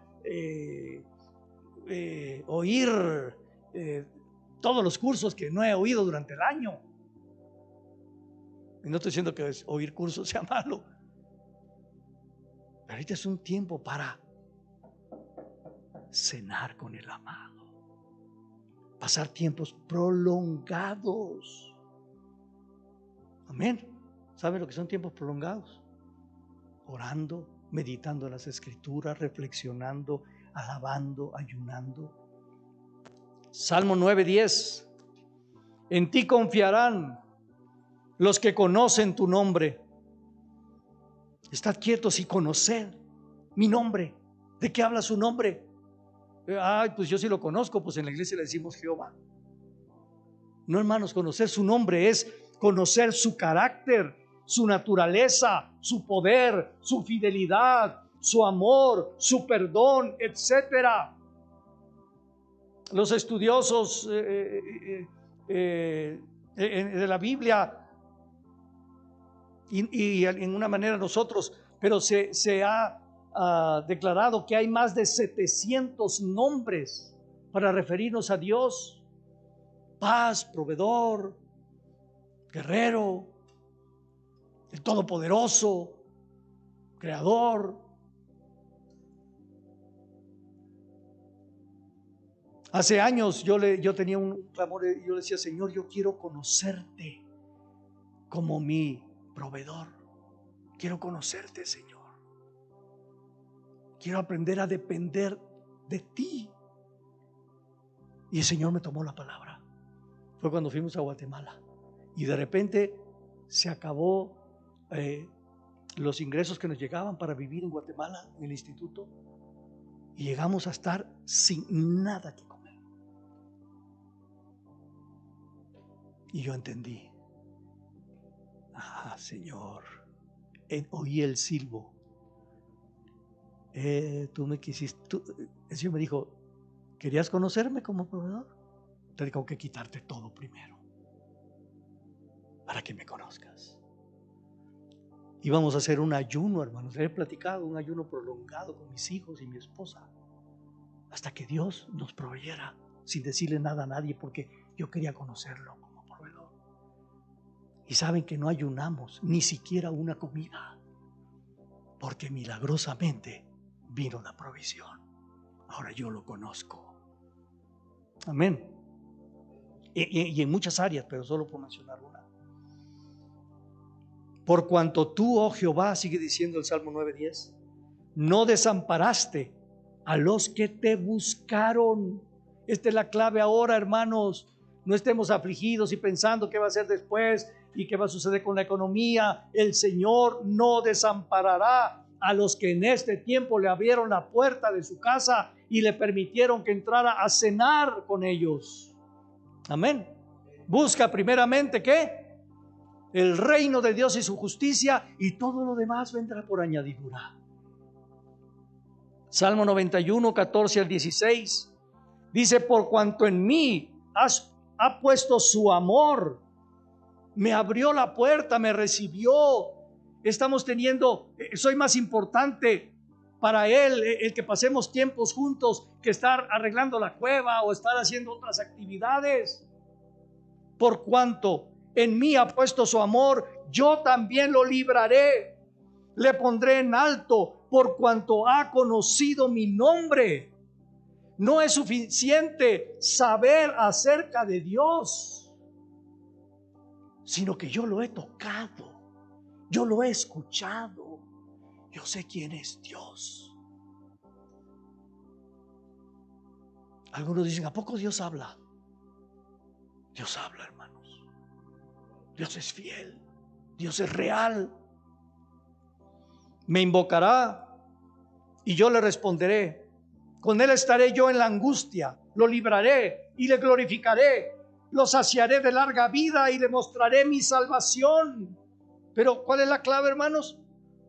oír todos los cursos que no he oído durante el año. Y no estoy diciendo que oír cursos sea malo, pero ahorita es un tiempo para cenar con el amado, pasar tiempos prolongados. Amén. ¿Saben lo que son tiempos prolongados? Orando, meditando en las escrituras, reflexionando, alabando, ayunando. Salmo 9:10: en ti confiarán los que conocen tu nombre. Estad quietos y conoced mi nombre. ¿De qué habla su nombre? Ay, pues yo sí lo conozco, pues en la iglesia le decimos Jehová. No, hermanos, conocer su nombre es conocer su carácter, su naturaleza, su poder, su fidelidad, su amor, su perdón, etcétera. Los estudiosos de la Biblia y en una manera nosotros, pero se ha declarado que hay más de 700 nombres para referirnos a Dios: paz, proveedor, guerrero, el todopoderoso, creador. Hace años yo tenía un clamor y yo le decía: Señor, yo quiero conocerte como mi proveedor. Quiero conocerte, Señor. Quiero aprender a depender de ti. Y el Señor me tomó la palabra. Fue cuando fuimos a Guatemala. Y de repente se acabó los ingresos que nos llegaban para vivir en Guatemala, en el instituto. Y llegamos a estar sin nada que comer. Y yo entendí. Señor, oí el silbo. Tú me quisiste. El Señor me dijo: ¿querías conocerme como proveedor? Tengo que quitarte todo primero para que me conozcas. Íbamos a hacer un ayuno, hermanos. He platicado un ayuno prolongado con mis hijos y mi esposa hasta que Dios nos proveyera, sin decirle nada a nadie, porque yo quería conocerlo como proveedor. Y saben que no ayunamos ni siquiera una comida, porque milagrosamente vino la provisión. Ahora yo lo conozco. Amén. Y en muchas áreas, pero solo por mencionar una. Por cuanto tú, oh Jehová, sigue diciendo el Salmo 9:10, no desamparaste a los que te buscaron. Esta es la clave ahora, hermanos. No estemos afligidos y pensando qué va a hacer después y qué va a suceder con la economía. El Señor no desamparará a los que en este tiempo le abrieron la puerta de su casa y le permitieron que entrara a cenar con ellos. Amén. Busca primeramente ¿qué? el reino de Dios y su justicia, y todo lo demás vendrá por añadidura. Salmo 91, 14 al 16 dice: por cuanto en mí ha puesto su amor, me abrió la puerta, me recibió. Estamos teniendo, soy más importante para Él el que pasemos tiempos juntos que estar arreglando la cueva o estar haciendo otras actividades. Por cuanto en mí ha puesto su amor, yo también lo libraré, le pondré en alto, por cuanto ha conocido mi nombre. No es suficiente saber acerca de Dios, sino que yo lo he tocado, yo lo he escuchado, yo sé quién es Dios. Algunos dicen: ¿a poco Dios habla? Dios habla, hermanos. Dios es fiel, Dios es real. Me invocará y yo le responderé. Con Él estaré yo en la angustia, lo libraré y le glorificaré. Lo saciaré de larga vida y le mostraré mi salvación. Pero ¿cuál es la clave, hermanos?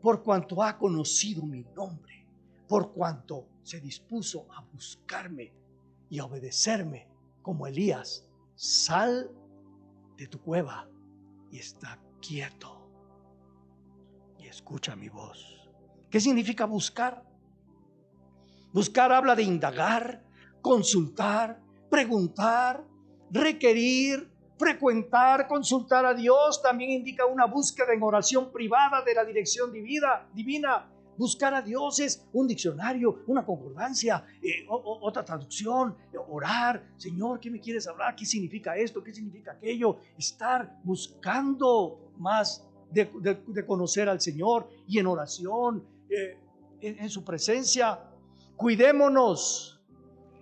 Por cuanto ha conocido mi nombre, por cuanto se dispuso a buscarme y a obedecerme, como Elías. Sal de tu cueva y está quieto y escucha mi voz. ¿Qué significa buscar? Buscar habla de indagar, consultar, preguntar, requerir, frecuentar. Consultar a Dios también indica una búsqueda en oración privada de la dirección divina. Buscar a Dios es un diccionario, una concordancia, otra traducción, orar. Señor, ¿qué me quieres hablar? ¿Qué significa esto? ¿Qué significa aquello? Estar buscando más de conocer al Señor y en oración, en su presencia. Cuidémonos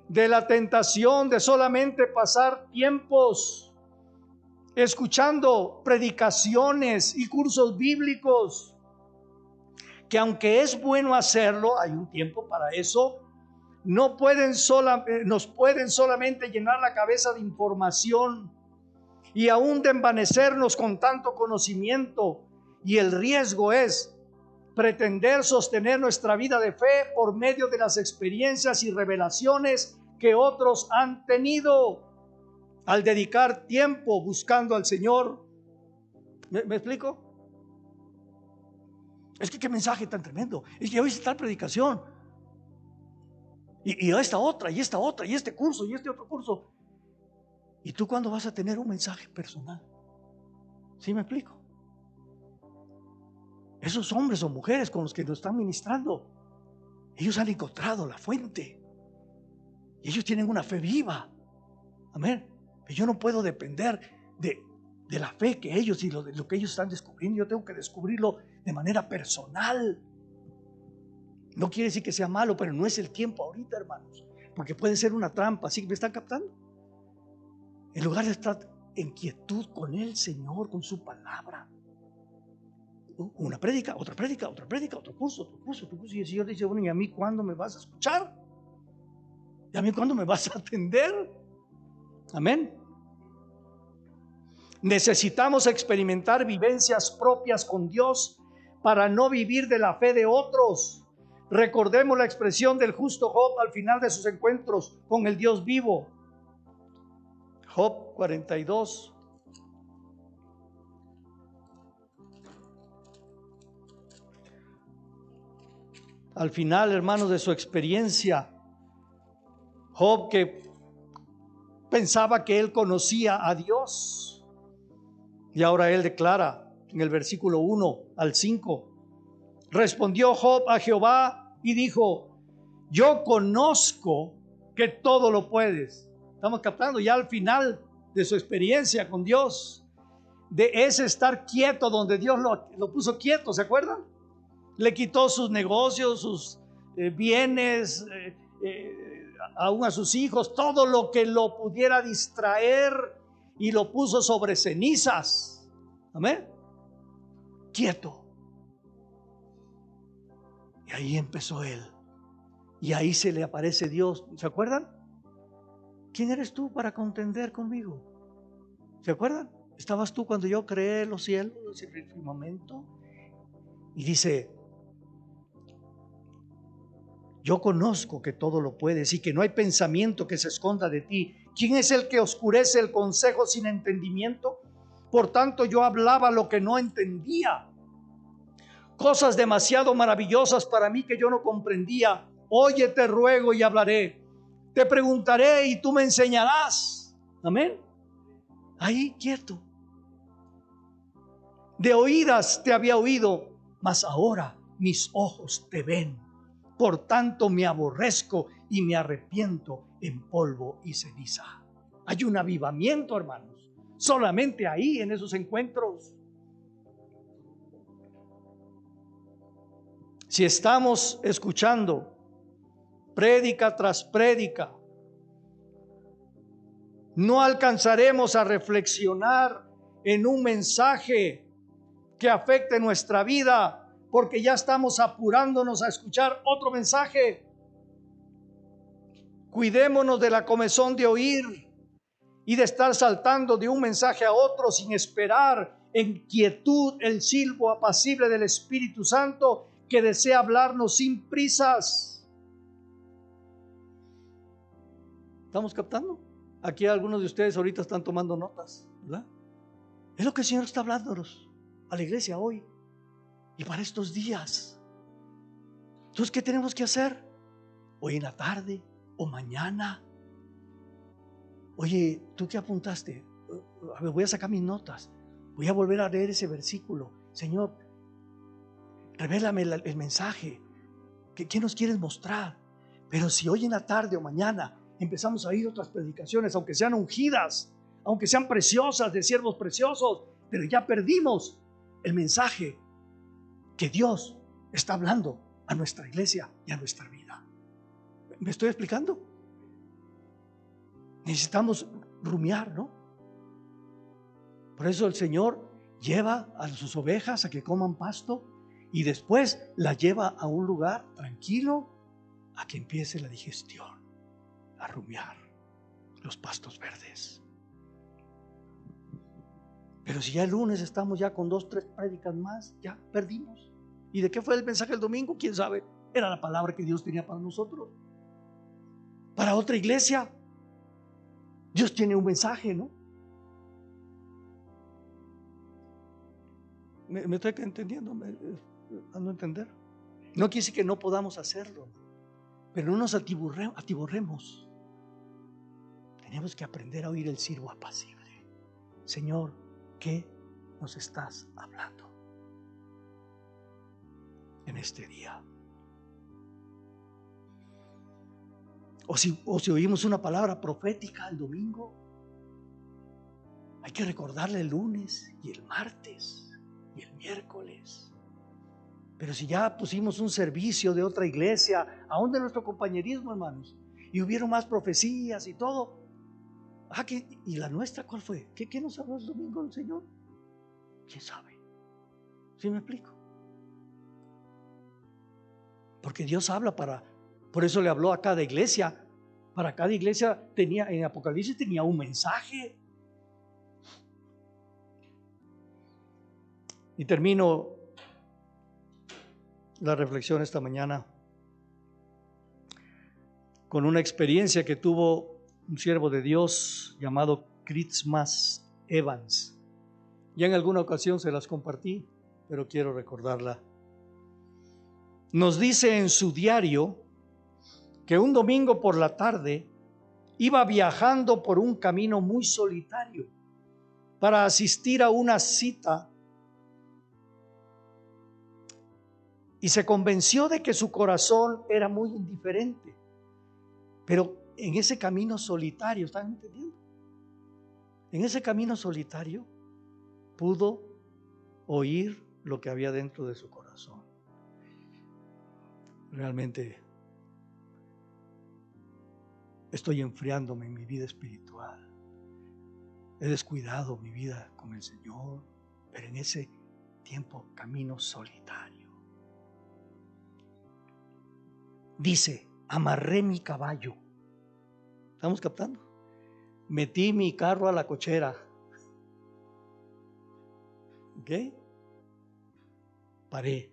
de la tentación de solamente pasar tiempos escuchando predicaciones y cursos bíblicos, que aunque es bueno hacerlo, hay un tiempo para eso, nos pueden solamente llenar la cabeza de información y aún de envanecernos con tanto conocimiento. Y el riesgo es pretender sostener nuestra vida de fe por medio de las experiencias y revelaciones que otros han tenido al dedicar tiempo buscando al Señor. ¿Me explico? Es que qué mensaje tan tremendo. Es que hoy está tal predicación y esta otra, y esta otra, y este curso, y este otro curso. ¿Y tú cuándo vas a tener un mensaje personal? ¿Sí me explico? Esos hombres o mujeres con los que nos están ministrando, ellos han encontrado la fuente y ellos tienen una fe viva. Amén. Pero yo no puedo depender de la fe que ellos y lo que ellos están descubriendo. Yo tengo que descubrirlo de manera personal. No quiere decir que sea malo, pero no es el tiempo ahorita, hermanos, porque puede ser una trampa. ¿Sí me están captando? En lugar de estar en quietud con el Señor, con su palabra, una prédica, otra prédica, otra prédica, otro curso, y el Señor dice: bueno, ¿y a mí cuándo me vas a escuchar? ¿Y a mí cuándo me vas a atender? Amén. Necesitamos experimentar vivencias propias con Dios para no vivir de la fe de otros. Recordemos la expresión del justo Job al final de sus encuentros con el Dios vivo. Job 42. Al final, hermanos, de su experiencia, Job, que pensaba que él conocía a Dios, y ahora él declara en el versículo 1 al 5: respondió Job a Jehová y dijo: yo conozco que todo lo puedes. Estamos captando ya al final de su experiencia con Dios, de ese estar quieto donde Dios lo puso quieto. ¿Se acuerdan? Le quitó sus negocios, sus bienes, aún a sus hijos, todo lo que lo pudiera distraer, y lo puso sobre cenizas. Amén. Quieto. Y ahí empezó él. Y ahí se le aparece Dios. ¿Se acuerdan? ¿Quién eres tú para contender conmigo? ¿Se acuerdan? ¿Estabas tú cuando yo creé los cielos y el firmamento? Y dice, yo conozco que todo lo puedes y que no hay pensamiento que se esconda de ti. ¿Quién es el que oscurece el consejo sin entendimiento? Por tanto, yo hablaba lo que no entendía, cosas demasiado maravillosas para mí que yo no comprendía. Oye, te ruego y hablaré. Te preguntaré y tú me enseñarás. Amén. Ahí quieto. De oídas te había oído, mas ahora mis ojos te ven. Por tanto me aborrezco y me arrepiento en polvo y ceniza. Hay un avivamiento, hermanos, solamente ahí en esos encuentros. Si estamos escuchando prédica tras prédica, no alcanzaremos a reflexionar en un mensaje que afecte nuestra vida, porque ya estamos apurándonos a escuchar otro mensaje. Cuidémonos de la comezón de oír y de estar saltando de un mensaje a otro sin esperar en quietud el silbo apacible del Espíritu Santo que desea hablarnos sin prisas. ¿Estamos captando? Aquí algunos de ustedes ahorita están tomando notas, ¿verdad? Es lo que el Señor está hablándonos a la iglesia hoy y para estos días. Entonces, ¿qué tenemos que hacer? Hoy en la tarde o mañana. Oye, ¿tú qué apuntaste? A ver, voy a sacar mis notas. Voy a volver a leer ese versículo. Señor, revélame el mensaje. ¿Qué nos quieres mostrar? Pero si hoy en la tarde o mañana empezamos a oír otras predicaciones, aunque sean ungidas, aunque sean preciosas, de siervos preciosos, pero ya perdimos el mensaje que Dios está hablando a nuestra iglesia y a nuestra vida. ¿Me estoy explicando? Necesitamos rumiar, ¿no? Por eso el Señor lleva a sus ovejas a que coman pasto y después las lleva a un lugar tranquilo a que empiece la digestión, a rumiar los pastos verdes. Pero si ya el lunes estamos ya con 2, 3 prédicas más, ya perdimos. ¿Y de qué fue el mensaje el domingo? ¿Quién sabe? Era la palabra que Dios tenía para nosotros. Para otra iglesia, Dios tiene un mensaje, ¿no? ¿Me estoy entendiendo? ¿Ando a entender? No quiere decir que no podamos hacerlo, pero no nos atiborremos. Tenemos que aprender a oír el silbo apacible. Señor, ¿qué nos estás hablando en este día? O si oímos una palabra profética el domingo, hay que recordarle el lunes y el martes y el miércoles. Pero si ya pusimos un servicio de otra iglesia, aún de nuestro compañerismo, hermanos, y hubieron más profecías y todo, ¿y la nuestra cuál fue? ¿Qué nos habló el domingo el Señor? ¿Quién sabe? ¿Sí me explico? Porque Dios habla por eso le habló a cada iglesia. Para cada iglesia en Apocalipsis tenía un mensaje. Y termino la reflexión esta mañana con una experiencia que tuvo un siervo de Dios llamado Christmas Evans. Ya en alguna ocasión se las compartí, pero quiero recordarla. Nos dice en su diario que un domingo por la tarde iba viajando por un camino muy solitario para asistir a una cita y se convenció de que su corazón era muy indiferente. Pero en ese camino solitario, ¿están entendiendo? En ese camino solitario pudo oír lo que había dentro de su corazón. Realmente estoy enfriándome en mi vida espiritual. He descuidado mi vida con el Señor, pero en ese tiempo camino solitario. Dice, amarré mi caballo. ¿Estamos captando? Metí mi carro a la cochera ¿Ok? Paré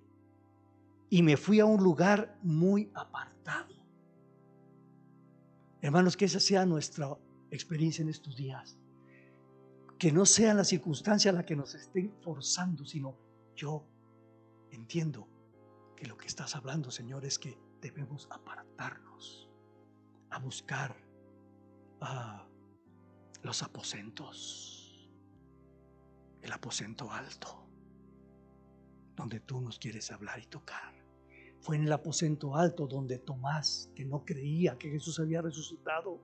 y me fui a un lugar muy apartado. Hermanos, que esa sea nuestra experiencia en estos días. Que no sea la circunstancia la que nos estén forzando, sino yo entiendo que lo que estás hablando, Señor, es que debemos apartarnos a buscar los aposentos, el aposento alto, donde tú nos quieres hablar y tocar. Fue en el aposento alto donde Tomás, que no creía que Jesús había resucitado,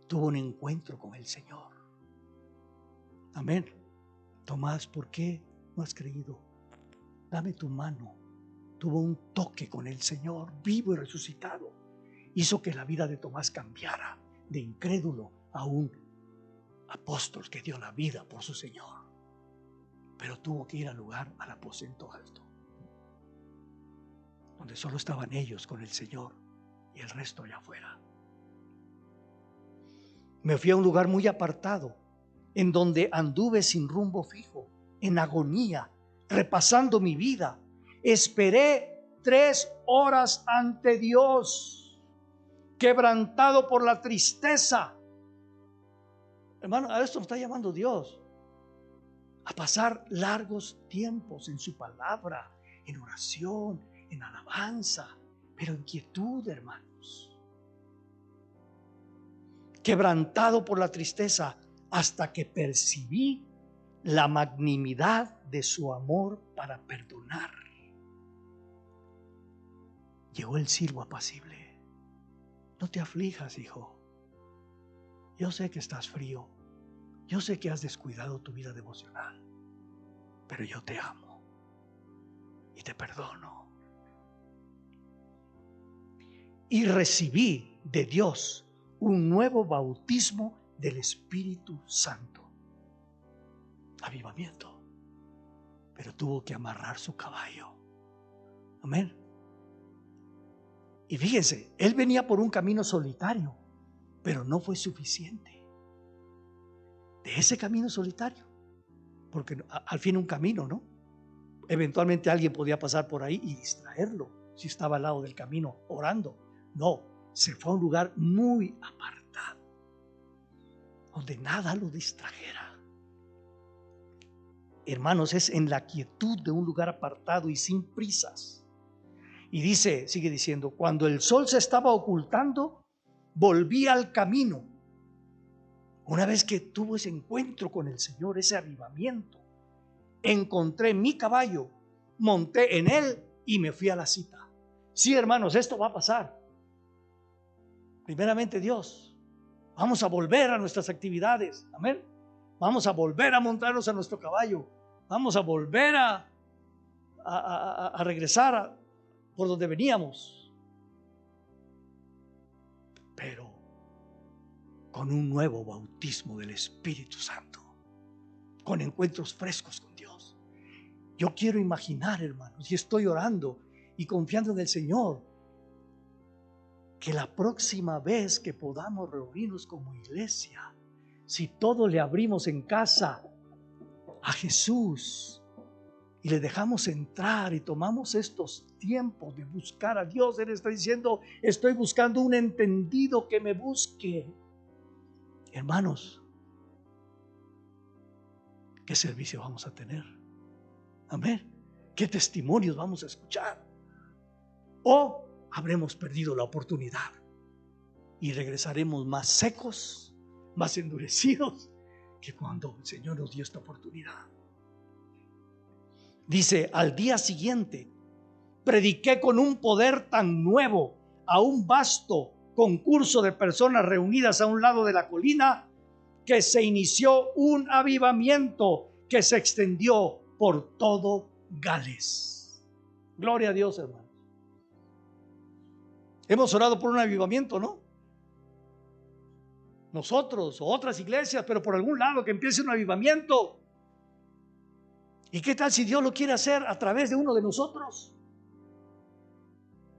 tuvo un encuentro con el Señor. Amén. Tomás, ¿por qué no has creído? Dame tu mano. Tuvo un toque con el Señor, vivo y resucitado. Hizo que la vida de Tomás cambiara de incrédulo a un apóstol que dio la vida por su Señor. Pero tuvo que ir al aposento alto, donde solo estaban ellos con el Señor y el resto allá afuera. Me fui a un lugar muy apartado, en donde anduve sin rumbo fijo, en agonía, repasando mi vida. Esperé 3 horas ante Dios, quebrantado por la tristeza. Hermano, a esto nos está llamando Dios, a pasar largos tiempos en su palabra, en oración, en alabanza, pero en quietud, hermanos. Quebrantado por la tristeza, hasta que percibí la magnanimidad de su amor para perdonar. Llegó el siervo apacible. No te aflijas, hijo. Yo sé que estás frío. Yo sé que has descuidado tu vida devocional, pero yo te amo y te perdono. Y recibí de Dios un nuevo bautismo del Espíritu Santo. Avivamiento. Pero tuvo que amarrar su caballo. Amén. Y fíjense, él venía por un camino solitario, pero no fue suficiente. De ese camino solitario, porque al fin un camino, ¿no? Eventualmente alguien podía pasar por ahí y distraerlo si estaba al lado del camino orando. No, se fue a un lugar muy apartado, donde nada lo distrajera. Hermanos, es en la quietud de un lugar apartado y sin prisas. Y dice, sigue diciendo, cuando el sol se estaba ocultando, volví al camino. Una vez que tuvo ese encuentro con el Señor, ese avivamiento, encontré mi caballo, monté en él y me fui a la cita. Sí, hermanos, esto va a pasar. Primeramente Dios, vamos a volver a nuestras actividades. Amén. Vamos a volver a montarnos a nuestro caballo. Vamos a volver a regresar por donde veníamos. Pero con un nuevo bautismo del Espíritu Santo, con encuentros frescos con Dios. Yo quiero imaginar, hermanos, y estoy orando y confiando en el Señor, que la próxima vez que podamos reunirnos como iglesia, si todos le abrimos en casa a Jesús y le dejamos entrar y tomamos estos tiempos de buscar a Dios, Él está diciendo, estoy buscando un entendido que me busque. Hermanos, ¿qué servicio vamos a tener? Amén. ¿Qué testimonios vamos a escuchar? ¿O habremos perdido la oportunidad y regresaremos más secos, más endurecidos que cuando el Señor nos dio esta oportunidad? Dice, al día siguiente prediqué con un poder tan nuevo a un vasto concurso de personas reunidas a un lado de la colina, que se inició un avivamiento que se extendió por todo Gales. Gloria a Dios, hermanos. Hemos orado por un avivamiento, ¿no? Nosotros o otras iglesias, pero por algún lado que empiece un avivamiento. ¿Y qué tal si Dios lo quiere hacer a través de uno de nosotros?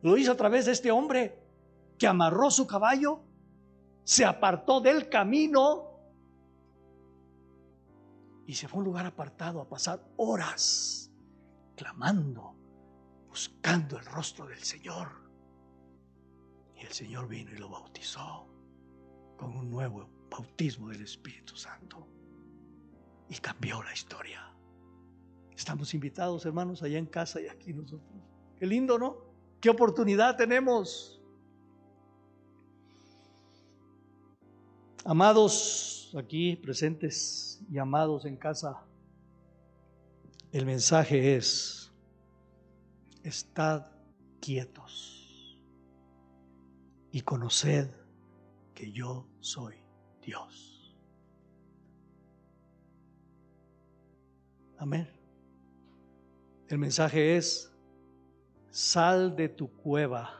Lo hizo a través de este hombre que amarró su caballo, se apartó del camino Y se fue a un lugar apartado a pasar horas clamando, buscando el rostro del Señor. Y el Señor vino y lo bautizó con un nuevo bautismo del Espíritu Santo. Y cambió la historia. Estamos invitados, hermanos, allá en casa y aquí nosotros. Qué lindo, ¿no? Qué oportunidad tenemos. Amados aquí presentes y amados en casa, el mensaje es: estad quietos y conoced que yo soy Dios. Amén. El mensaje es: sal de tu cueva,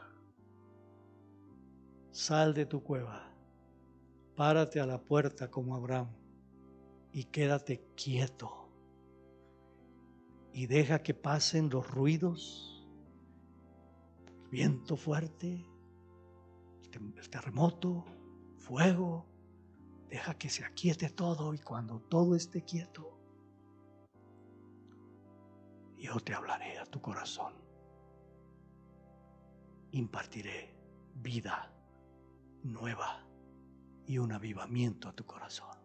sal de tu cueva, párate a la puerta como Abraham y quédate quieto y deja que pasen los ruidos, el viento fuerte, el terremoto, fuego. Deja que se aquiete todo, y cuando todo esté quieto, yo te hablaré a tu corazón, impartiré vida nueva y un avivamiento a tu corazón.